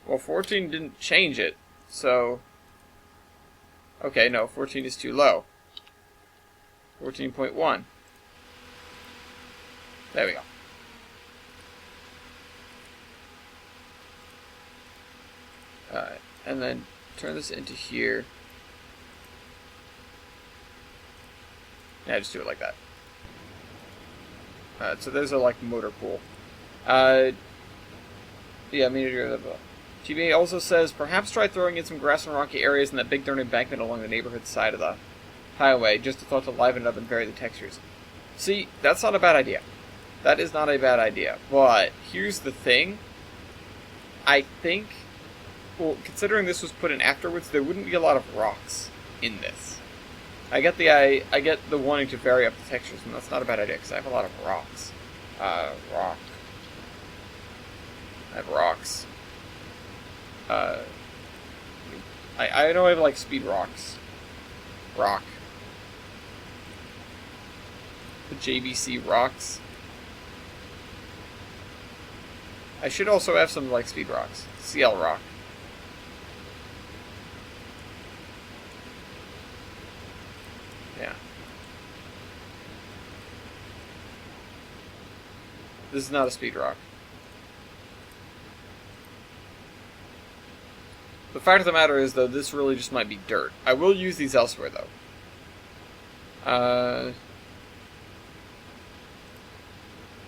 Well, 14 didn't change it, so... Okay, no, 14 is too low. 14.1. There we go. Alright, and then turn this into here. Yeah, just do it like that. So there's a, like, motor pool. Yeah, TBA also says, perhaps try throwing in some grass and rocky areas in that big dirt embankment along the neighborhood side of the highway, just a thought to liven it up and vary the textures. See, that's not a bad idea. That is not a bad idea. But here's the thing. I think, well, considering this was put in afterwards, there wouldn't be a lot of rocks in this. I get the wanting to vary up the textures, and that's not a bad idea, because I have a lot of rocks. I have rocks. I know I have, like, speed rocks. Rock. The JVC rocks. I should also have some, like, speed rocks. CL rock. Yeah. This is not a speed rock. The fact of the matter is, though, this really just might be dirt. I will use these elsewhere, though.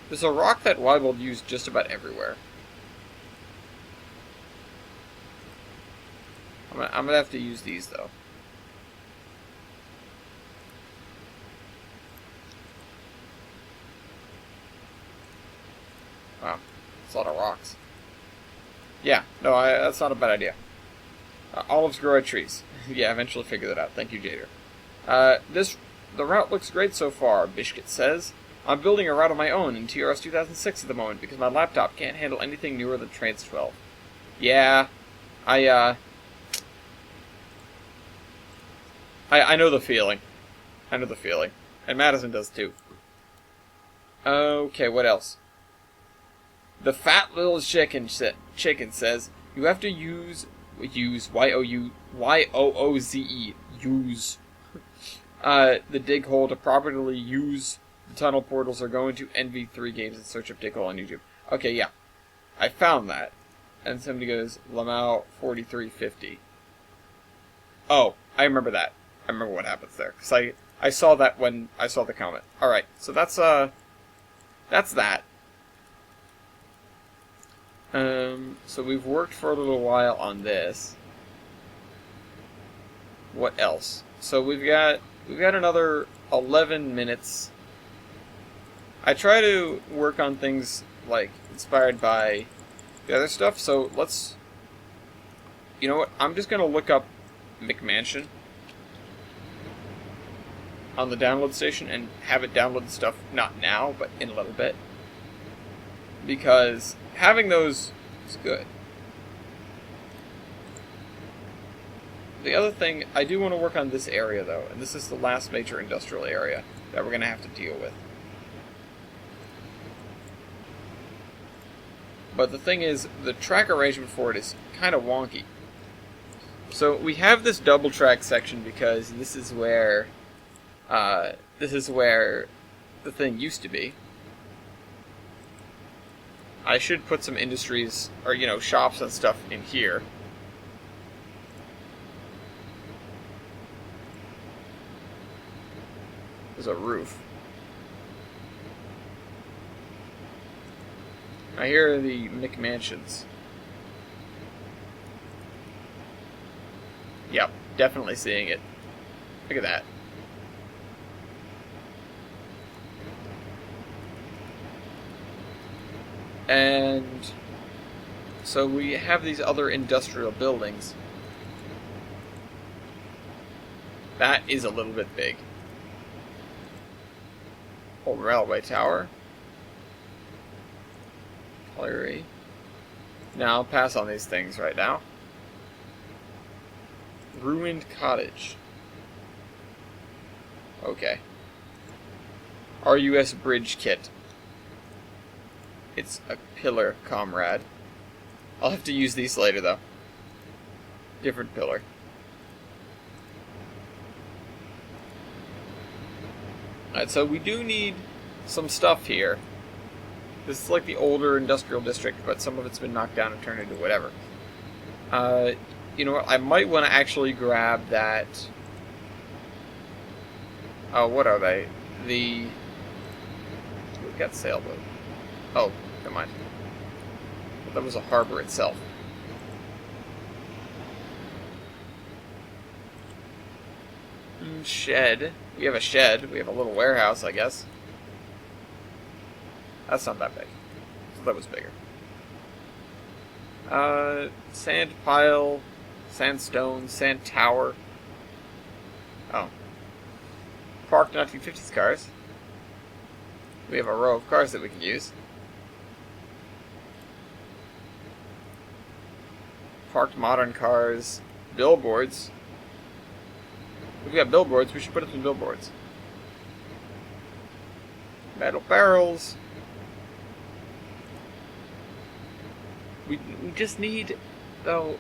There's a rock that Weibold used just about everywhere. I'm gonna have to use these though. Wow, that's a lot of rocks. Yeah, no, that's not a bad idea. Olives grow at trees. Yeah, eventually figure that out. Thank you, Jader. The route looks great so far, Bishkit says. I'm building a route of my own in TRS 2006 at the moment because my laptop can't handle anything newer than Trans 12. Yeah, I know the feeling. I know the feeling. And Madison does too. Okay, what else? The fat little chicken says, you have to use Y-O-O-Z-E, use, the dig hole to properly use the tunnel portals or go into NV3 games in search of dig hole on YouTube. Okay, yeah. I found that. And somebody goes, Lamau 4350. Oh, I remember that. I remember what happens there. Because I saw that when I saw the comment. Alright, so that's that. So we've worked for a little while on this. What else? So we've got another 11 minutes. I try to work on things like inspired by the other stuff. So let's. You know what? I'm just gonna look up McMansion on the download station and have it download the stuff not now, but in a little bit. Because having those is good. The other thing, I do want to work on this area though, and this is the last major industrial area that we're going to have to deal with. But the thing is, the track arrangement for it is kind of wonky. So we have this double track section because this is where the thing used to be. I should put some industries, or, shops and stuff in here. There's a roof. Now here are the McMansions. Yep, definitely seeing it. Look at that. And so we have these other industrial buildings. That is a little bit big. Old railway tower. Colliery. Now I'll pass on these things right now. Ruined cottage. Okay. RUS bridge kit. It's a pillar, comrade. I'll have to use these later, though. Different pillar. Alright, so we do need some stuff here. This is like the older industrial district, but some of it's been knocked down and turned into whatever. You know what? I might want to actually grab that... Oh, what are they? We've got sailboat. Oh, never mind. That was a harbor itself. Shed. We have a shed. We have a little warehouse, I guess. That's not that big. So that was bigger. Sand pile, sandstone, sand tower. Oh. Parked 1950s cars. We have a row of cars that we can use. Parked modern cars, billboards. We've got billboards, we should put up some billboards. Metal barrels. We just need, though,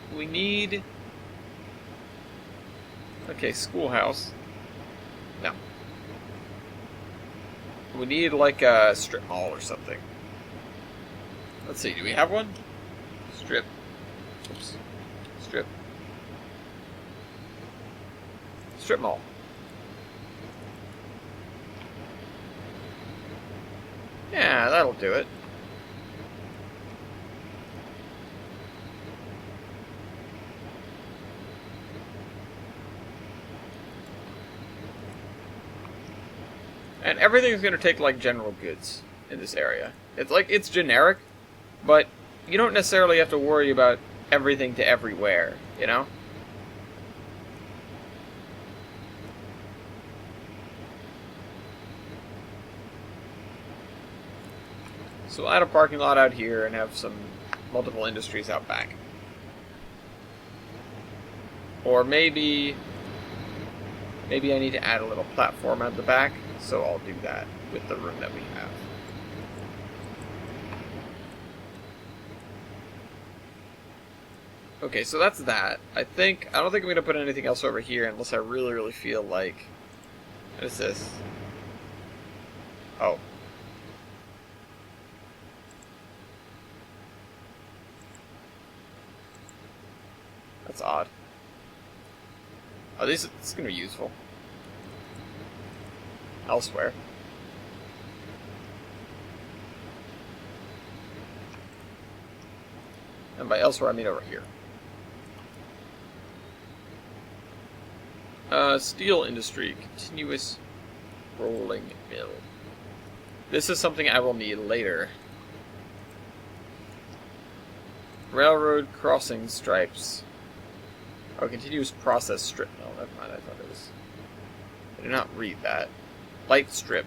okay, schoolhouse. No. We need like a strip mall or something. Let's see, do we have one? Strip. Oops. Strip. Strip mall. Yeah, that'll do it. And everything's going to take, like, general goods in this area. It's like, it's generic, but you don't necessarily have to worry about everything to everywhere, you know? So we'll add a parking lot out here and have some multiple industries out back. Or maybe I need to add a little platform at the back, so I'll do that with the room that we have. Okay, so that's that. I don't think I'm going to put anything else over here unless I really, really feel like... What is this? Oh. That's odd. Oh, this is going to be useful. Elsewhere. And by elsewhere, I mean over here. Steel industry. Continuous rolling mill. This is something I will need later. Railroad crossing stripes. Oh, continuous process strip. No, never mind. I thought it was... I did not read that. Light strip.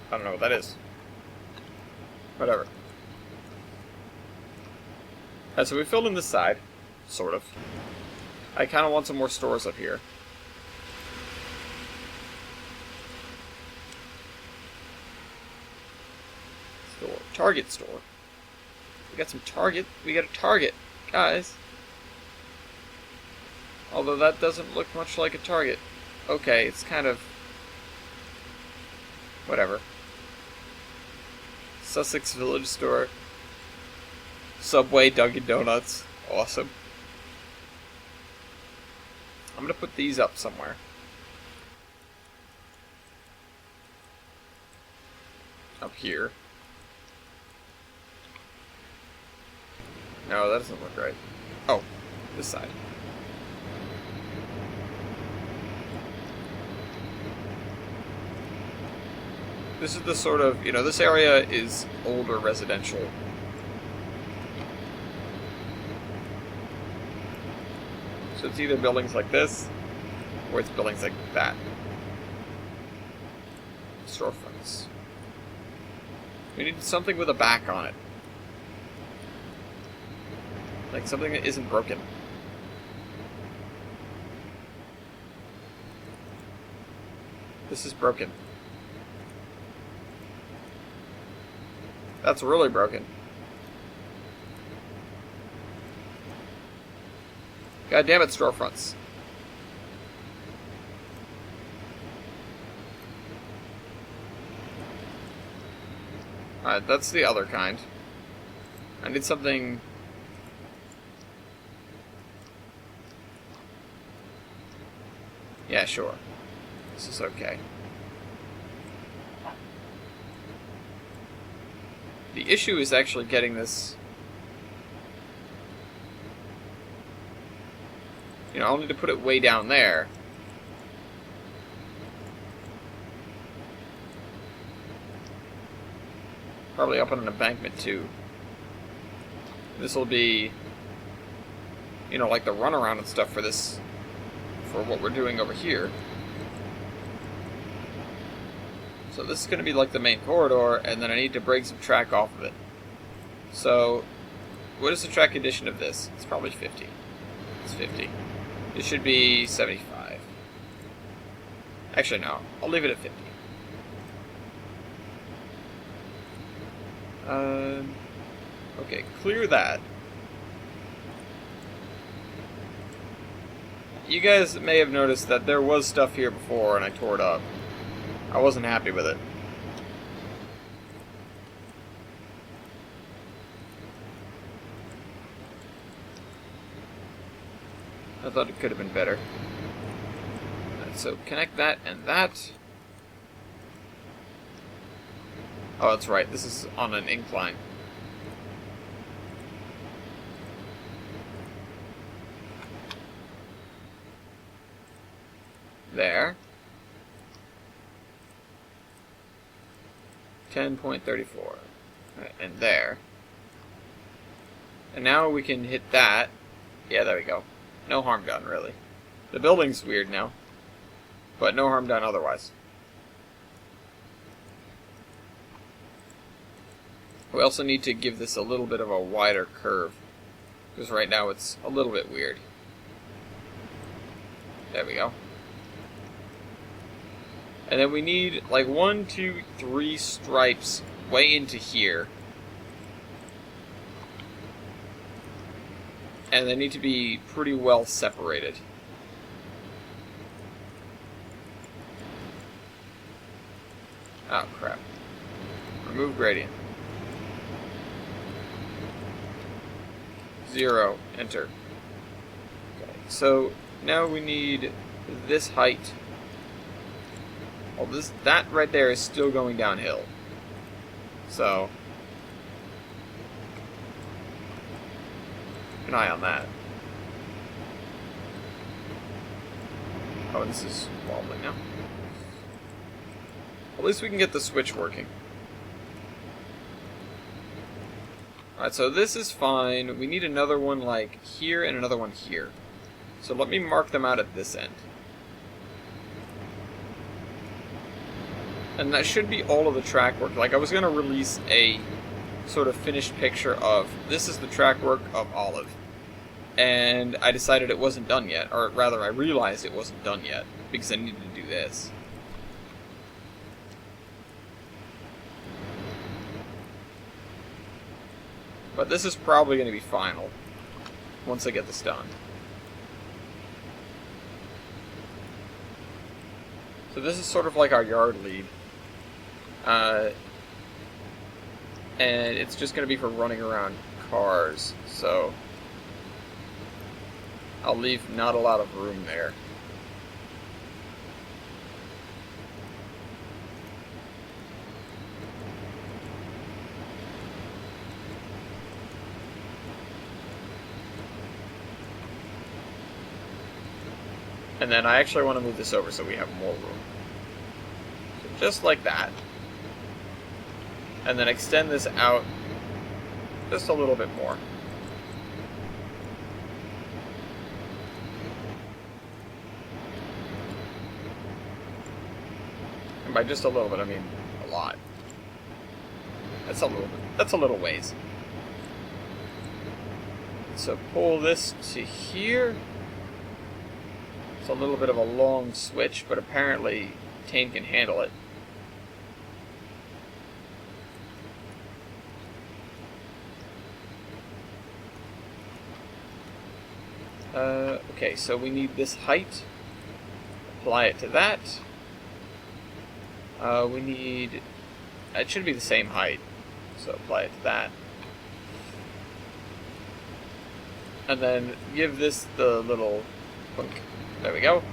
I don't know what that is. Whatever. Alright, so we filled in this side. Sort of. I kind of want some more stores up here. Store. Target store. We got some Target. We got a Target, guys. Although that doesn't look much like a Target. Okay, it's kind of... whatever. Sussex Village Store. Subway, Dunkin' Donuts. Awesome. I'm gonna put these up somewhere. Up here. No, that doesn't look right. Oh, this side. This is the sort of, this area is older residential. So it's either buildings like this, or it's buildings like that. Storefronts. We need something with a back on it. Like something that isn't broken. This is broken. That's really broken. God damn it, storefronts. Alright, that's the other kind. I need something... Yeah, sure. This is okay. The issue is actually getting this... I'll need to put it way down there. Probably up on an embankment, too. This will be... like the runaround and stuff for this... for what we're doing over here. So this is going to be like the main corridor, and then I need to break some track off of it. So, what is the track condition of this? It's probably 50. It's 50. It should be 75. Actually, no. I'll leave it at 50. Okay, clear that. You guys may have noticed that there was stuff here before and I tore it up. I wasn't happy with it. I thought it could have been better. So connect that and that. Oh, that's right. This is on an incline. there. 10.34. Right, and there. And now we can hit that. Yeah, there we go. No harm done, really. The building's weird now, but no harm done otherwise. We also need to give this a little bit of a wider curve, because right now it's a little bit weird. There we go. And then we need like 1, 2, 3 stripes way into here. And they need to be pretty well separated. Oh, crap. Remove gradient. 0, enter. Okay, so now we need this height. Well, that right there is still going downhill. So, keep an eye on that. Oh, this is wobbling now. At least we can get the switch working. Alright, so this is fine. We need another one like here and another one here. So let me mark them out at this end. And that should be all of the track work. Like, I was going to release a sort of finished picture of this is the track work of Olive. And I decided it wasn't done yet. Or rather, I realized it wasn't done yet. Because I needed to do this. But this is probably going to be final. Once I get this done. So this is sort of like our yard lead. And it's just going to be for running around cars, so I'll leave not a lot of room there. And then I actually want to move this over so we have more room. So just like that. And then extend this out just a little bit more. And by just a little bit, I mean a lot. That's a little ways. So pull this to here. It's a little bit of a long switch, but apparently Tane can handle it. Okay, so we need this height. Apply it to that. We need... It should be the same height, so apply it to that. And then give this the little hook. There we go.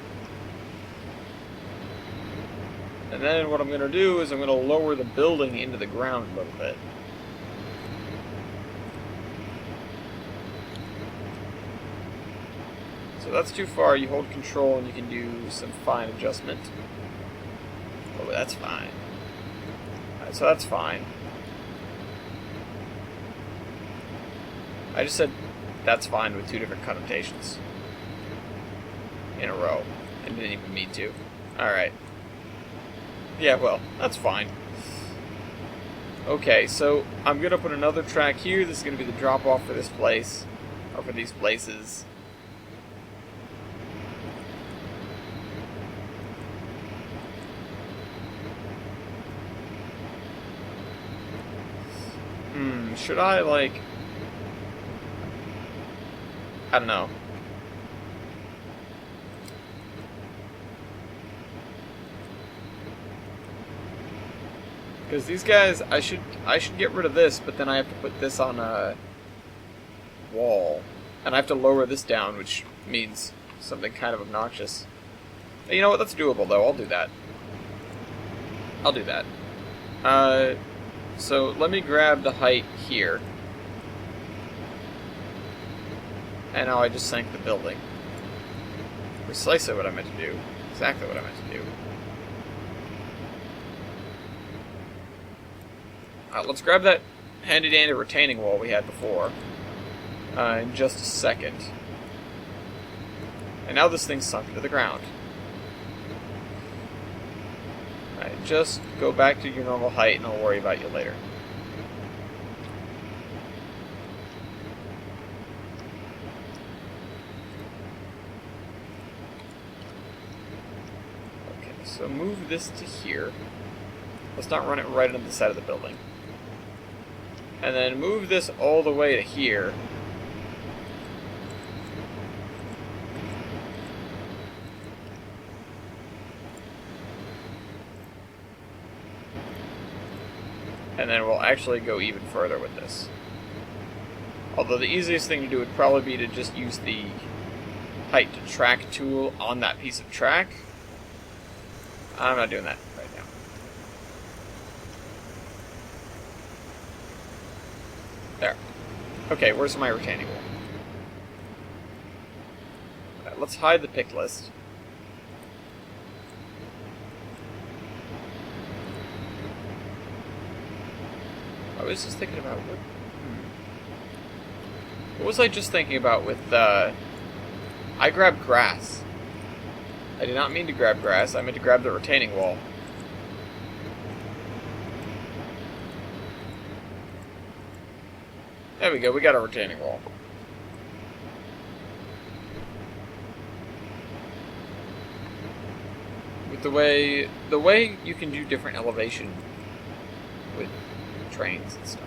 And then what I'm going to do is I'm going to lower the building into the ground a little bit. So that's too far. You hold control and you can do some fine adjustment. Oh, that's fine. Alright, so that's fine. I just said that's fine with 2 different connotations in a row. I didn't even mean to. Alright. Yeah, well, that's fine. Okay, so I'm going to put another track here. This is going to be the drop-off for this place, or for these places. Should I, like... I don't know. Because these guys, I should get rid of this, but then I have to put this on a wall. And I have to lower this down, which means something kind of obnoxious. But you know what, that's doable though, I'll do that. I'll do that. So let me grab the height here. And now I just sank the building. Precisely what I meant to do. exactly what I meant to do. Let's grab that handy-dandy retaining wall we had before in just a second. And now this thing's sunk into the ground. Alright, just go back to your normal height and I'll worry about you later. Okay, so move this to here. Let's not run it right into the side of the building. And then move this all the way to here. And then we'll actually go even further with this. Although the easiest thing to do would probably be to just use the height to track tool on that piece of track. I'm not doing that right now. There. Okay, where's my retaining wall? Right, let's hide the pick list. I was just thinking about what was I just thinking about with I grabbed grass. I did not mean to grab grass, I meant to grab the retaining wall. There we go, we got a retaining wall. With the way you can do different elevation with trains and stuff.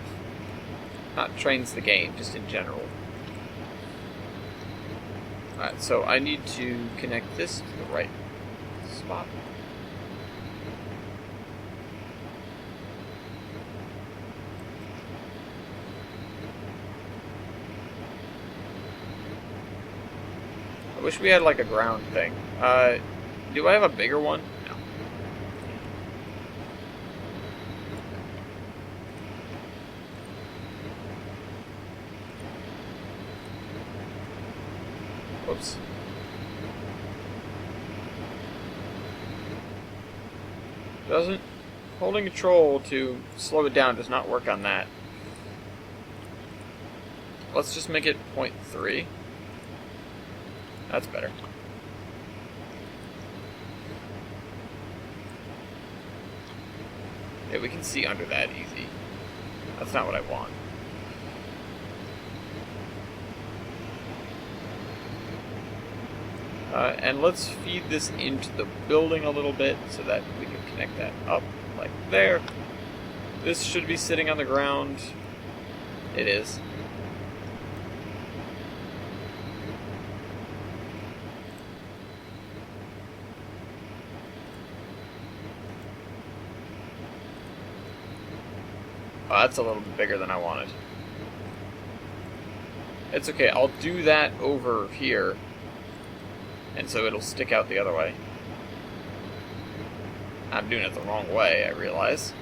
Not trains the game, just in general. Alright, so I need to connect this to the right spot. I wish we had like a ground thing. Do I have a bigger one? No. Whoops. Doesn't... Holding control to slow it down does not work on that. Let's just make it 0.3. That's better. Yeah, we can see under that easy. That's not what I want. And let's feed this into the building a little bit so that we can connect that up like there. This should be sitting on the ground. It is. Oh, that's a little bit bigger than I wanted. It's okay, I'll do that over here. And so it'll stick out the other way. I'm doing it the wrong way, I realize.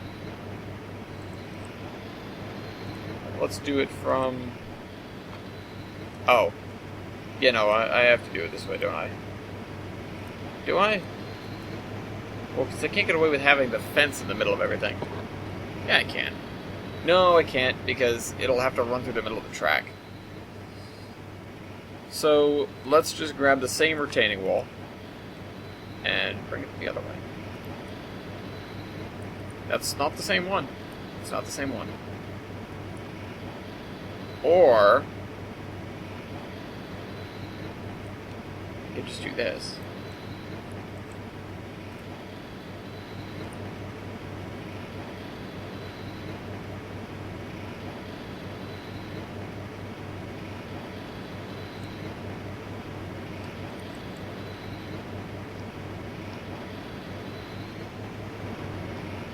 Let's do it from... Oh. Yeah, no, I have to do it this way, don't I? Do I? Well, because I can't get away with having the fence in the middle of everything. Yeah, I can. No, I can't, because it'll have to run through the middle of the track. So, let's just grab the same retaining wall and bring it the other way. That's not the same one. It's not the same one. Or, you could just do this.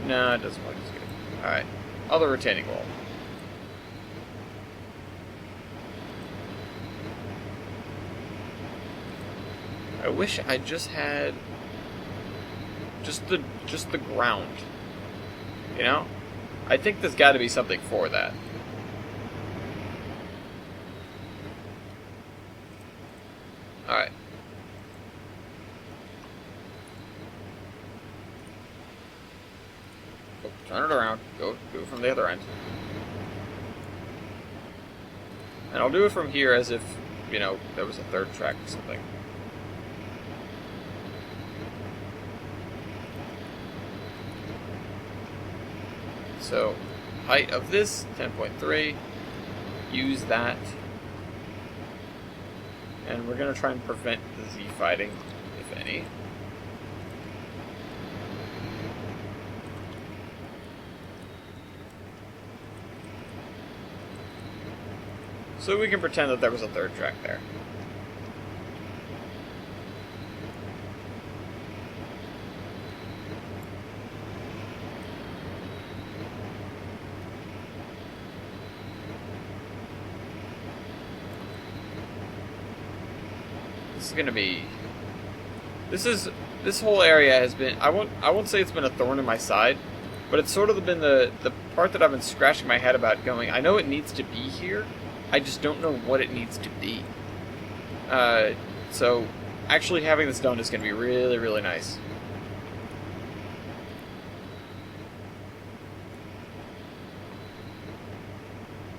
No, it doesn't look as good. Alright. Other retaining wall. I wish I just had just the ground. You know? I think there's got to be something for that. Alright. Turn it around. Go from the other end. And I'll do it from here as if, you know, there was a third track or something. So, height of this, 10.3. Use that. And we're going to try and prevent the Z fighting, if any. So we can pretend that there was a third track there. This is gonna be. This whole area has been. I won't say it's been a thorn in my side, but it's sort of been the part that I've been scratching my head about. Going, I know it needs to be here. I just don't know what it needs to be. So actually having this done is going to be really, really nice.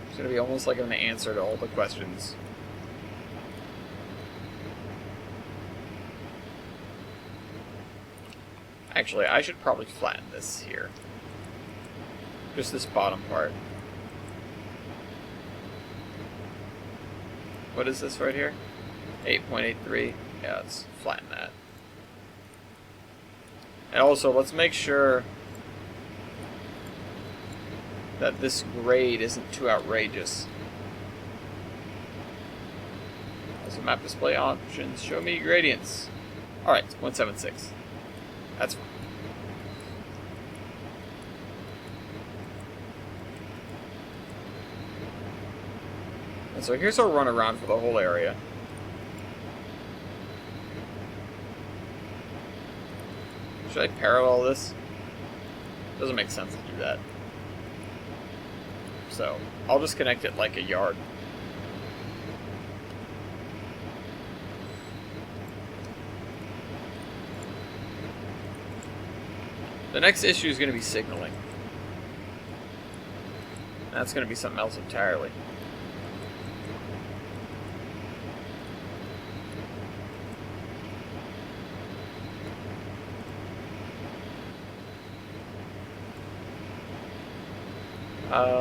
It's going to be almost like an answer to all the questions. Actually, I should probably flatten this here. Just this bottom part. What is this right here? 8.83. Yeah, let's flatten that. And also, let's make sure that this grade isn't too outrageous. Also, map display options. Show me gradients. Alright, 176. That's fine. And so here's our run around for the whole area. Should I parallel this? Doesn't make sense to do that. So, I'll just connect it like a yard. The next issue is going to be signaling. That's going to be something else entirely.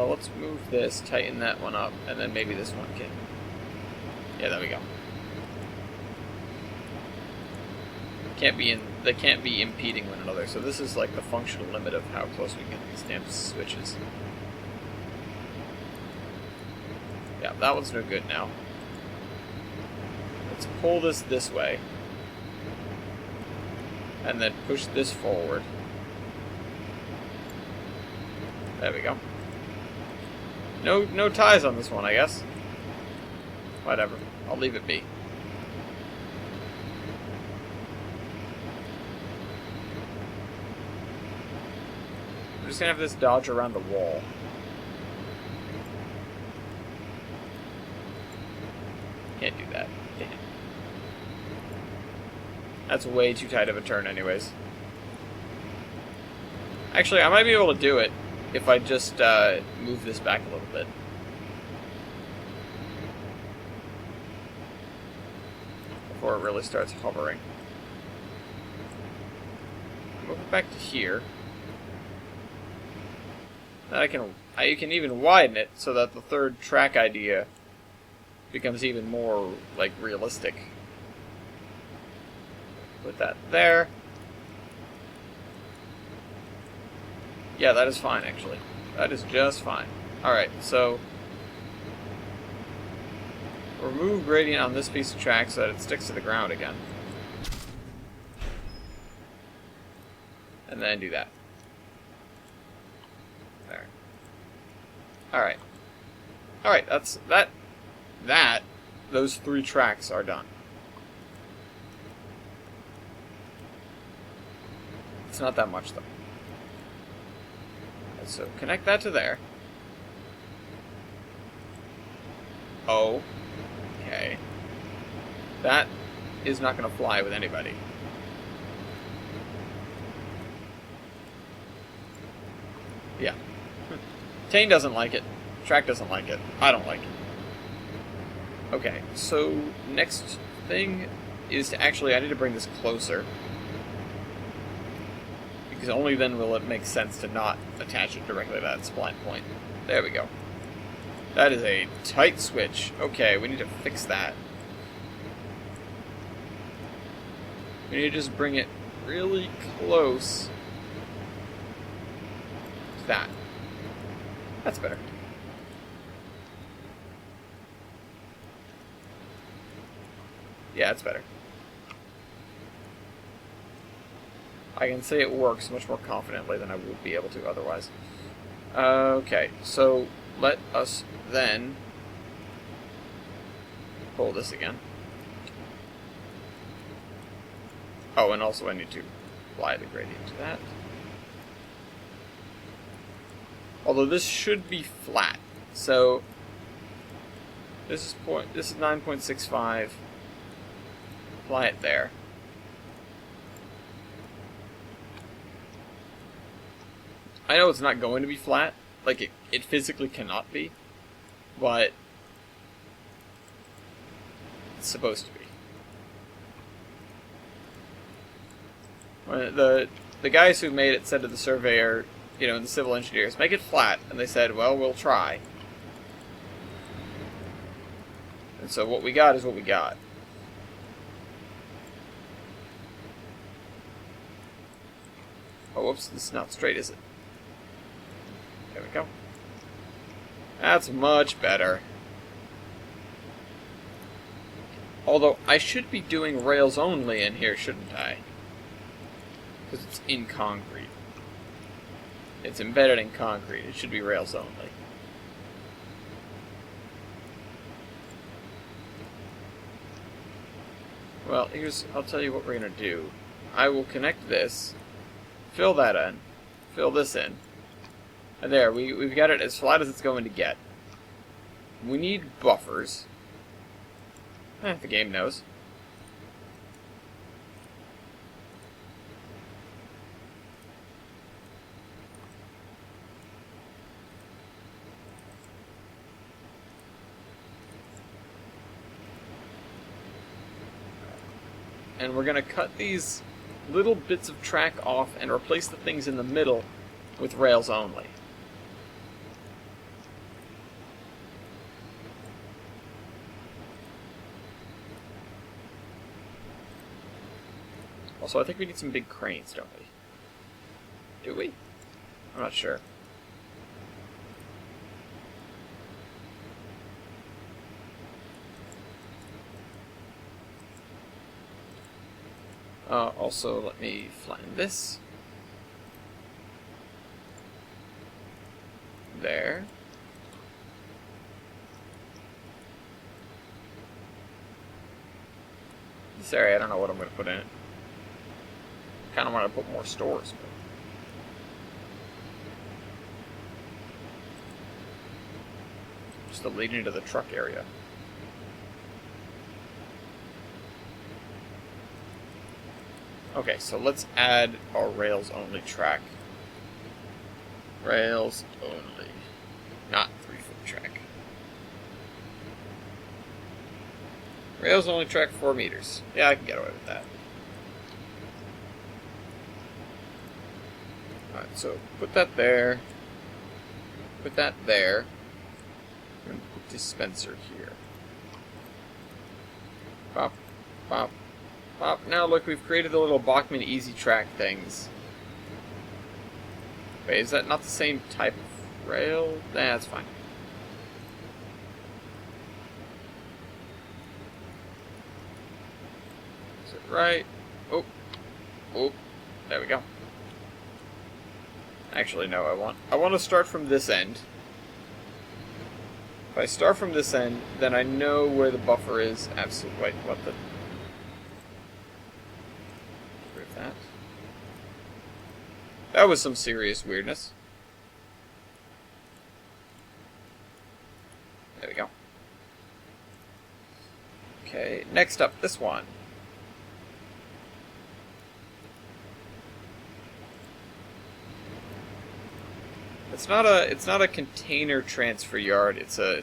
Let's move this, tighten that one up, and then maybe this one can... Yeah, there we go. They can't be impeding one another, so this is like the functional limit of how close we get these damn switches. Yeah, that one's no good now. Let's pull this way. And then push this forward. There we go. No ties on this one, I guess. Whatever. I'll leave it be. I'm just gonna have this dodge around the wall. Can't do that. That's way too tight of a turn anyways. Actually, I might be able to do it if I just move this back a little bit. Before it really starts hovering. Move it back to here. Then I can even widen it so that the third track idea becomes even more, like, realistic. Put that there. Yeah, that is fine, actually. That is just fine. Alright, so... remove gradient on this piece of track so that it sticks to the ground again. And then do that. There. Alright. Alright, those 3 tracks are done. It's not that much, though. So connect that to there. Oh. Okay. That is not going to fly with anybody. Tane doesn't like it. Track doesn't like it. I don't like it. Okay, so next thing is to actually, I need to bring this closer. Because only then will it make sense to not attach it directly to that spline point. There we go. That is a tight switch. Okay, we need to fix that. We need to just bring it really close to that. That's better. Yeah, it's better. I can say it works much more confidently than I would be able to otherwise. Okay, so let us then pull this again. Oh, and also I need to apply the gradient to that. Although this should be flat, so this is 9.65. Apply it there. I know it's not going to be flat, like it physically cannot be, but it's supposed to be. The guys who made it said to the surveyor, you know, the civil engineers, make it flat, and they said, well, we'll try. And so what we got is what we got. Oh, whoops, this is not straight, is it? There we go. That's much better. Although, I should be doing rails only in here, shouldn't I? Because it's in concrete. It's embedded in concrete. It should be rails only. Well, I'll tell you what we're going to do. I will connect this, fill that in, fill this in, and there, we've got it as flat as it's going to get. We need buffers. The game knows. And we're going to cut these little bits of track off and replace the things in the middle with rails only. Also, I think we need some big cranes, don't we? Do we? I'm not sure. Also, let me flatten this. There. This area, I don't know what I'm going to put in it. Kind of want to put more stores, but just to lead into the truck area. Okay, so let's add our rails only track. Rails only, not 3-foot track. Rails only track 4 meters. Yeah, I can get away with that. Alright, so put that there. Put that there. And put dispenser here. Pop, pop, pop. Now look, we've created the little Bachmann Easy Track things. Wait, is that not the same type of rail? Nah, that's fine. Is it right? Oh. Oh. There we go. Actually, no, I want to start from this end. If I start from this end, then I know where the buffer is. Absolutely. Wait, what the... Get rid of that. That was some serious weirdness. There we go. Okay, next up, this one. It's not a container transfer yard. It's a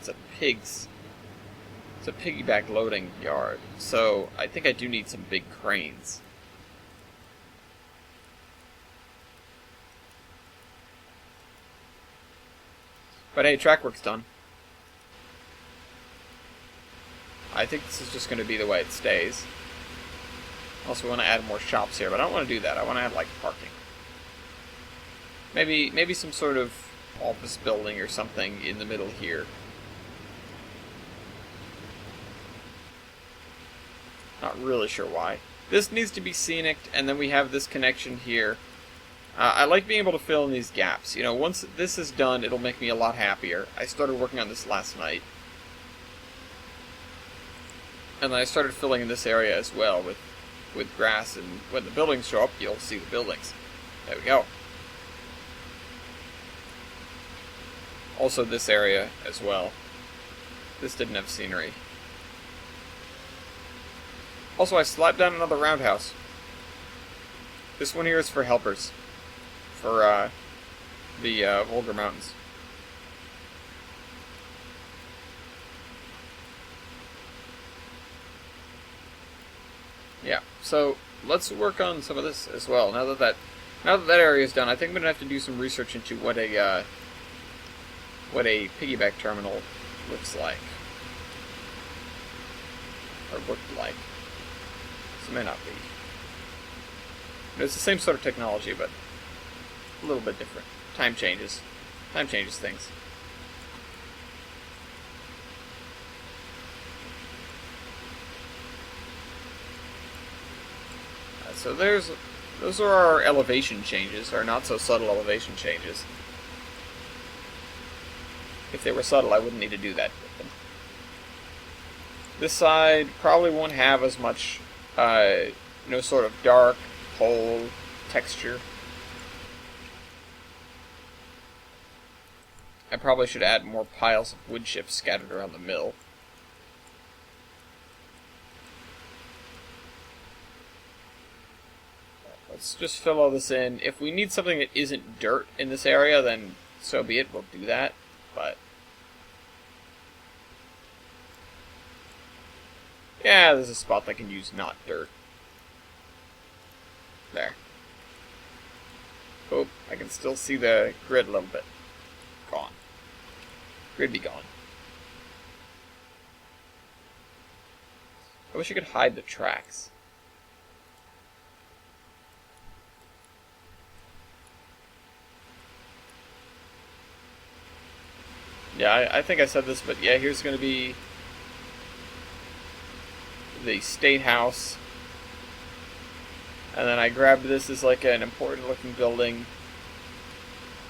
piggyback loading yard. So I think I do need some big cranes. But hey, track work's done. I think this is just going to be the way it stays. Also, we want to add more shops here, but I don't want to do that. I want to add, like, parking. Maybe some sort of office building or something in the middle here. Not really sure why. This needs to be scenic, and then we have this connection here. I like being able to fill in these gaps. You know, once this is done, it'll make me a lot happier. I started working on this last night. And then I started filling in this area as well with grass, and when the buildings show up, you'll see the buildings. There we go. Also this area as well. This didn't have scenery. Also, I slapped down another roundhouse. This one here is for helpers. For the Volga Mountains. Yeah, so let's work on some of this as well. Now that area is done, I think I'm gonna have to do some research into what a piggyback terminal looks like, or looked like. This may not be. It's the same sort of technology, but a little bit different. Time changes. Time changes things. So those are our elevation changes, our not so subtle elevation changes. If they were subtle, I wouldn't need to do that with them. This side probably won't have as much, sort of dark, cold texture. I probably should add more piles of wood chips scattered around the mill. Let's just fill all this in. If we need something that isn't dirt in this area, then so be it, we'll do that. But yeah, there's a spot that can use not dirt. There. Oh, I can still see the grid a little bit. Gone. Grid be gone. I wish I could hide the tracks. Yeah, I think I said this, but yeah, here's going to be the State House. And then I grabbed this as like an important looking building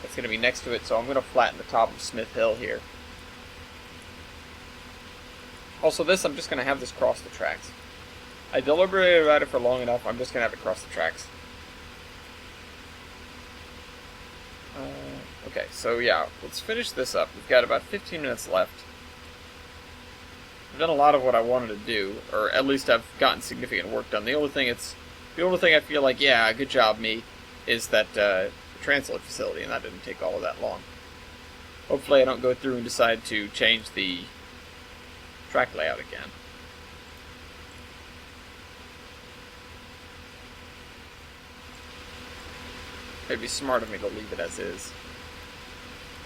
that's going to be next to it, so I'm going to flatten the top of Smith Hill here. Also this, I'm just going to have this cross the tracks. I deliberated about it for long enough, I'm just going to have it cross the tracks. Okay, so yeah, let's finish this up. We've got about 15 minutes left. I've done a lot of what I wanted to do, or at least I've gotten significant work done. The only thing I feel like, yeah, good job, me, is that translate facility, and that didn't take all of that long. Hopefully I don't go through and decide to change the track layout again. It'd be smart of me to leave it as is.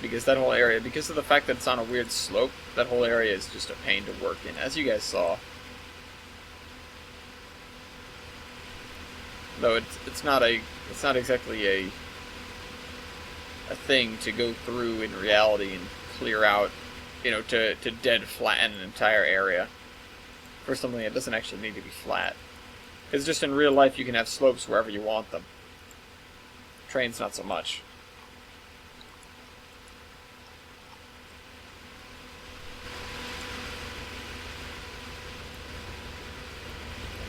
Because that whole area, because of the fact that it's on a weird slope, that whole area is just a pain to work in, as you guys saw. Though it's not exactly a thing to go through in reality and clear out, to dead flatten an entire area for something that doesn't actually need to be flat. Because just in real life you can have slopes wherever you want them. Trains not so much.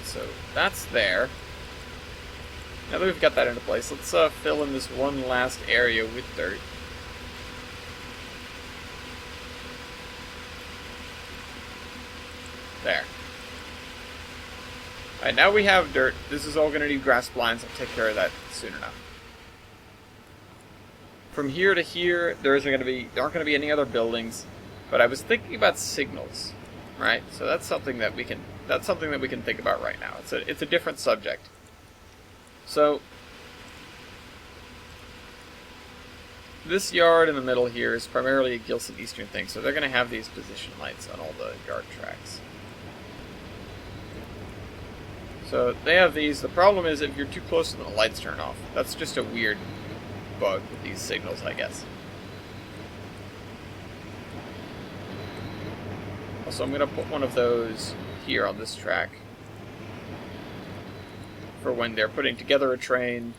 So that's there. Now that we've got that into place, let's fill in this one last area with dirt. There. Alright, now we have dirt. This is all going to need grass blinds. I'll take care of that soon enough. from here to here, there aren't going to be any other buildings. But I was thinking about signals, right? So that's something that we can think about right now. It's a different subject. So this yard in the middle here is primarily a Gilson Eastern thing, so they're going to have these position lights on all the yard tracks. So they have these. The problem is if you're too close to them, the lights turn off. That's just a weird bug with these signals, I guess. Also, I'm going to put one of those here on this track for when they're putting together a train.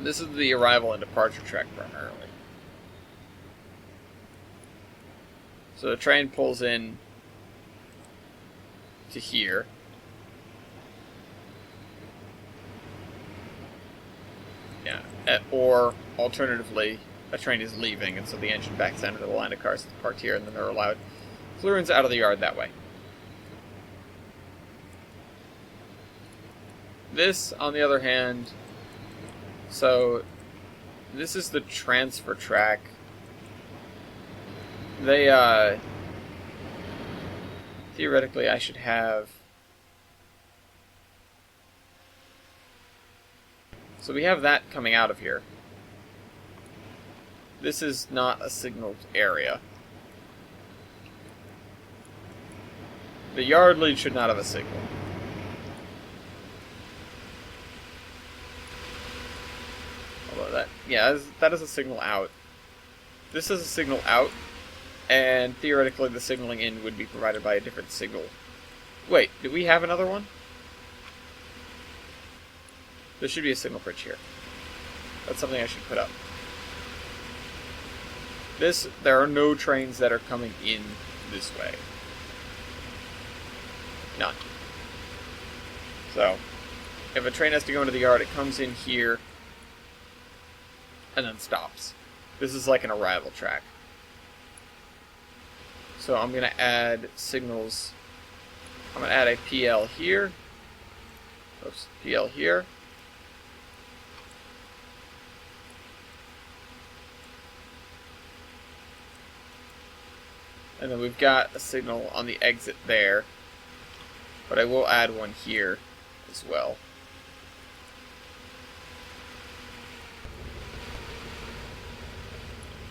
This is the arrival and departure track primarily. So the train pulls in to here. Yeah, or alternatively, a train is leaving, and so the engine backs into the line of cars that's parked here, and then they're allowed clearance out of the yard that way. This, on the other hand, so this is the transfer track. They, theoretically, I should have... So we have that coming out of here. This is not a signaled area. The yard lead should not have a signal. Although that is a signal out. This is a signal out, and theoretically the signaling in would be provided by a different signal. Wait, do we have another one? There should be a signal bridge here. That's something I should put up. There are no trains that are coming in this way. None. So, if a train has to go into the yard, it comes in here and then stops. This is like an arrival track. So I'm going to add signals. I'm going to add a PL here. Oops, PL here. And then we've got a signal on the exit there. But I will add one here as well.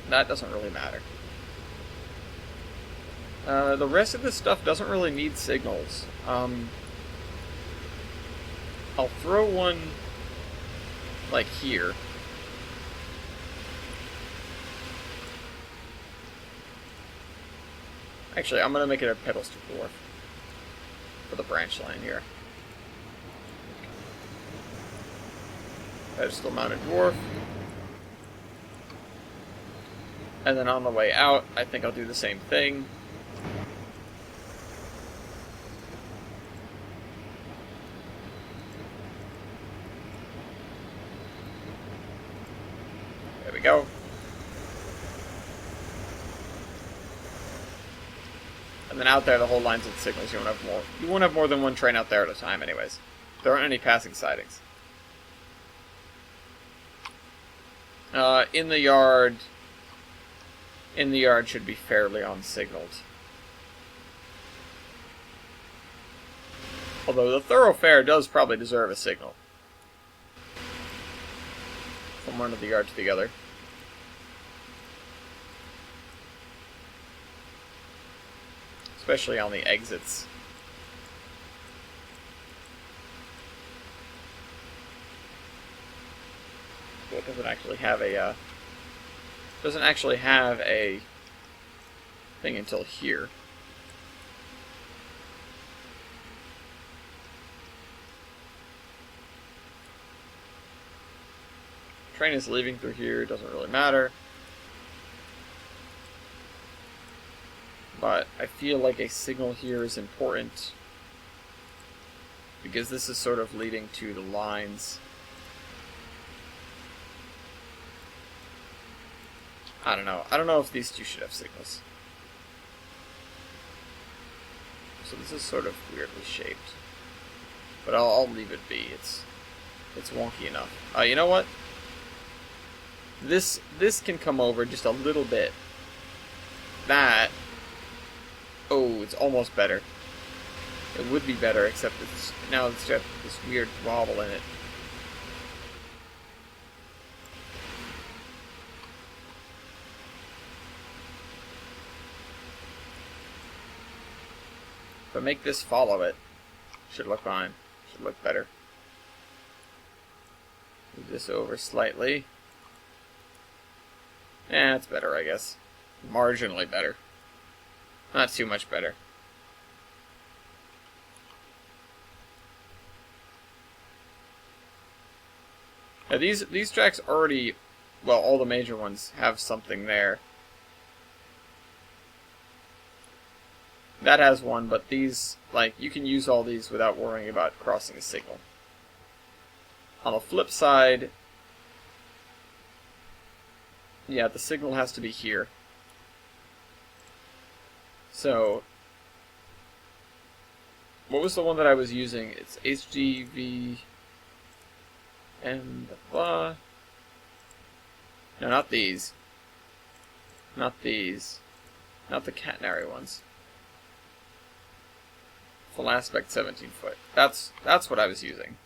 That doesn't really matter. The rest of this stuff doesn't really need signals. I'll throw one like here. Actually, I'm going to make it a Pedals to Dwarf for the branch line here. Pedestal mounted dwarf. And then on the way out, I think I'll do the same thing. There we go. And then out there, the whole line's with signals. You won't have more than one train out there at a time, anyways. There aren't any passing sidings. In the yard should be fairly unsignaled. Although the thoroughfare does probably deserve a signal. From one of the yard to the other. Especially on the exits. So it doesn't actually have a thing until here. Train is leaving through here, doesn't really matter. But I feel like a signal here is important because this is sort of leading to the lines. I don't know. I don't know if these two should have signals. So this is sort of weirdly shaped. But I'll leave it be. It's wonky enough. You know what? This can come over just a little bit. That, oh, it's almost better. It would be better, except now it's got this weird wobble in it. But make this follow it. Should look fine. Should look better. Move this over slightly. Eh, it's better, I guess. Marginally better. Not too much better. Now these tracks already, well, all the major ones have something there. That has one, but these, like, you can use all these without worrying about crossing a signal. On the flip side, yeah, the signal has to be here. So, what was the one that I was using? It's HGV and blah. No, not these. Not these. Not the catenary ones. Full aspect 17 foot. That's what I was using.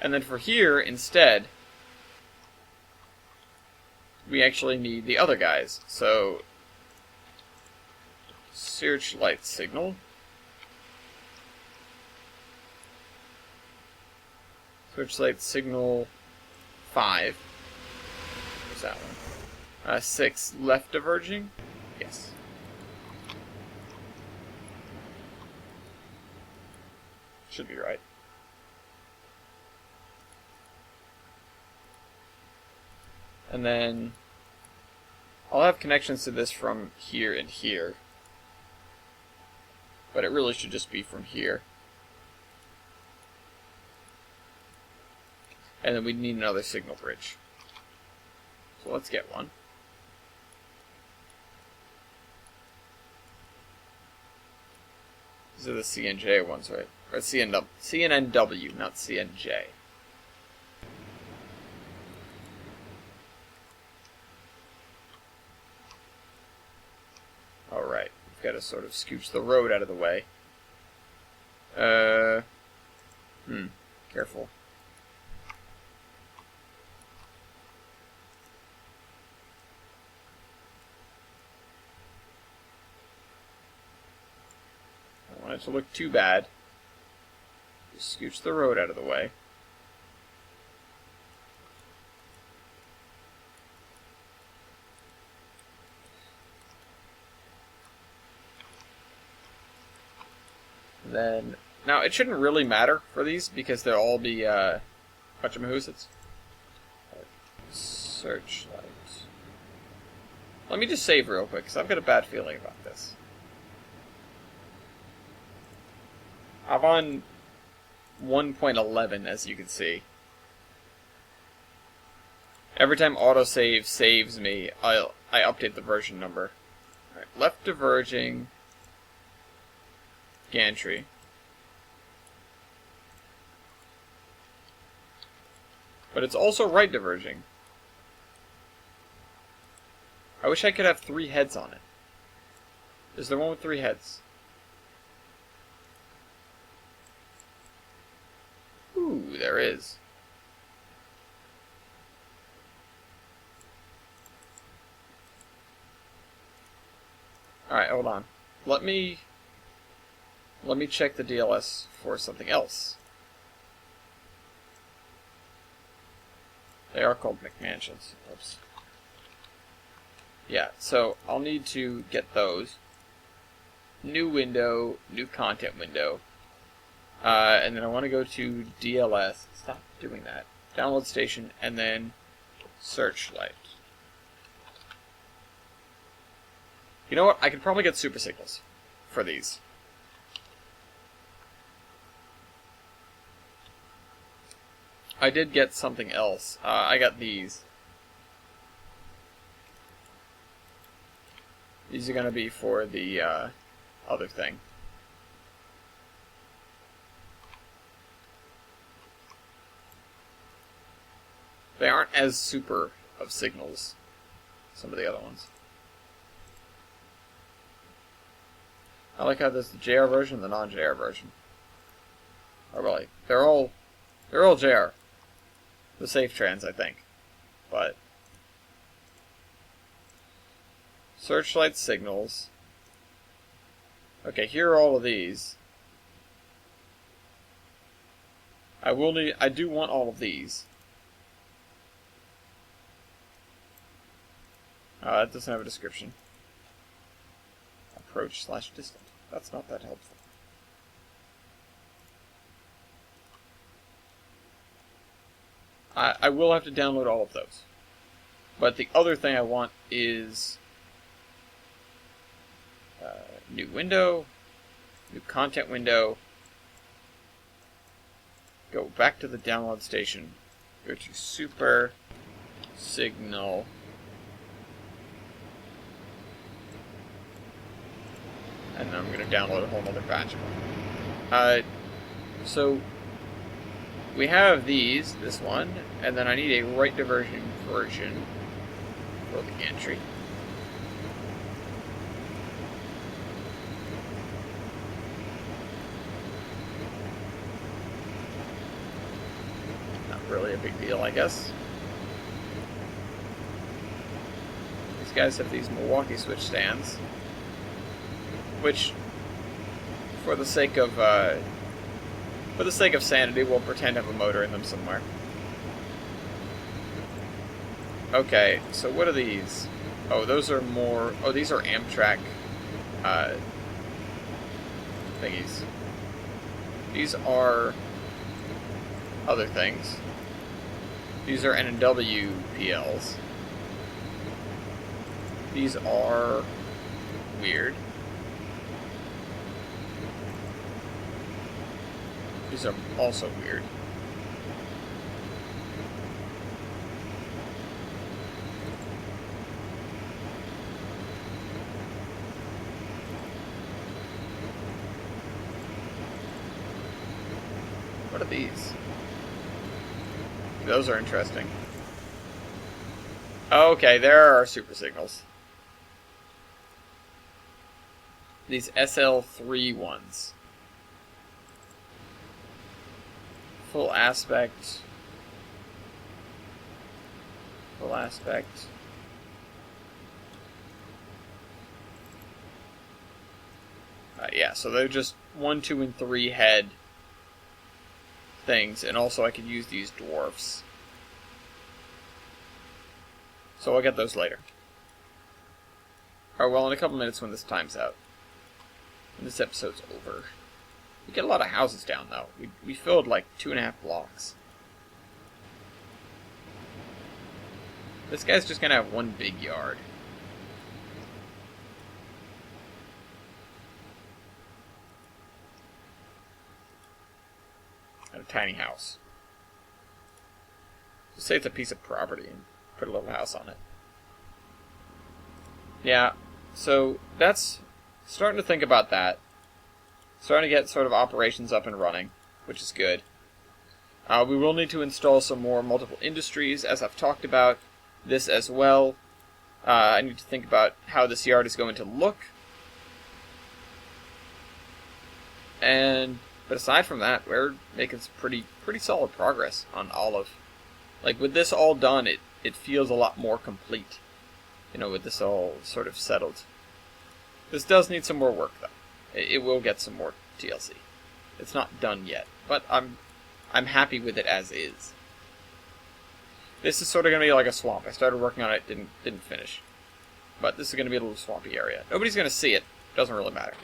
And then for here, instead, we actually need the other guys. So, searchlight signal. Searchlight signal 5. Where's that one? 6 left diverging? Yes. Should be right. And then I'll have connections to this from here and here. But it really should just be from here. And then we need another signal bridge. So let's get one. These are the CNJ ones, right? Or CNNW, not CNJ. Alright, we've got to sort of scooch the road out of the way. Careful. I don't want it to look too bad. Just scooch the road out of the way. Then, now it shouldn't really matter for these because they'll all be whatchamahoosits. Searchlight. Let me just save real quick because I've got a bad feeling about this. I'm on 1.11 as you can see. Every time autosave saves me, I update the version number. Alright, left diverging gantry. But it's also right diverging. I wish I could have 3 heads on it. Is there one with 3 heads? Ooh, there is. Alright, hold on. Let me check the DLS for something else. They are called McMansions. Oops. Yeah, so I'll need to get those. New window, new content window. And then I want to go to DLS. Stop doing that. Download station, and then searchlight. You know what? I could probably get super signals for these. I did get something else. I got these. These are going to be for the other thing. as super of signals as some of the other ones. I like how there's the JR version and the non-JR version. Oh, really? They're all JR. The safe trans, I think. But searchlight signals. Okay, here are all of these. I do want all of these. That doesn't have a description. Approach / distant. That's not that helpful. I will have to download all of those. But the other thing I want is new window, new content window, go back to the download station, go to Super Signal, and then I'm going to download a whole other batch. So we have this one, and then I need a right diversion version for the gantry. Not really a big deal, I guess. These guys have these Milwaukee switch stands, which, for the sake of sanity, we'll pretend to have a motor in them somewhere. Okay, so what are these? Oh, those are more... Oh, these are Amtrak thingies. These are other things. These are N&W PLs. These are weird. These are also weird. What are these? Those are interesting. Okay, there are super signals. These SL3 ones. Full aspect. Full aspect. Yeah, so they're just 1, 2, and 3 head things, and also I could use these dwarfs. So I'll get those later. Or, well, in a couple minutes when this time's out. When this episode's over. We get a lot of houses down, though. We filled like 2.5 blocks. This guy's just gonna have one big yard. And a tiny house. Just say it's a piece of property and put a little house on it. Yeah, so that's... starting to think about that. Starting to get sort of operations up and running, which is good. We will need to install some more multiple industries, as I've talked about. This as well. I need to think about how this yard is going to look. But aside from that, we're making some pretty solid progress on all of... Like, with this all done, it feels a lot more complete. You know, with this all sort of settled. This does need some more work, though. It will get some more TLC. It's not done yet, but I'm happy with it as is. This is sort of going to be like a swamp. I started working on it, didn't finish. But this is going to be a little swampy area. Nobody's going to see it. Doesn't really matter.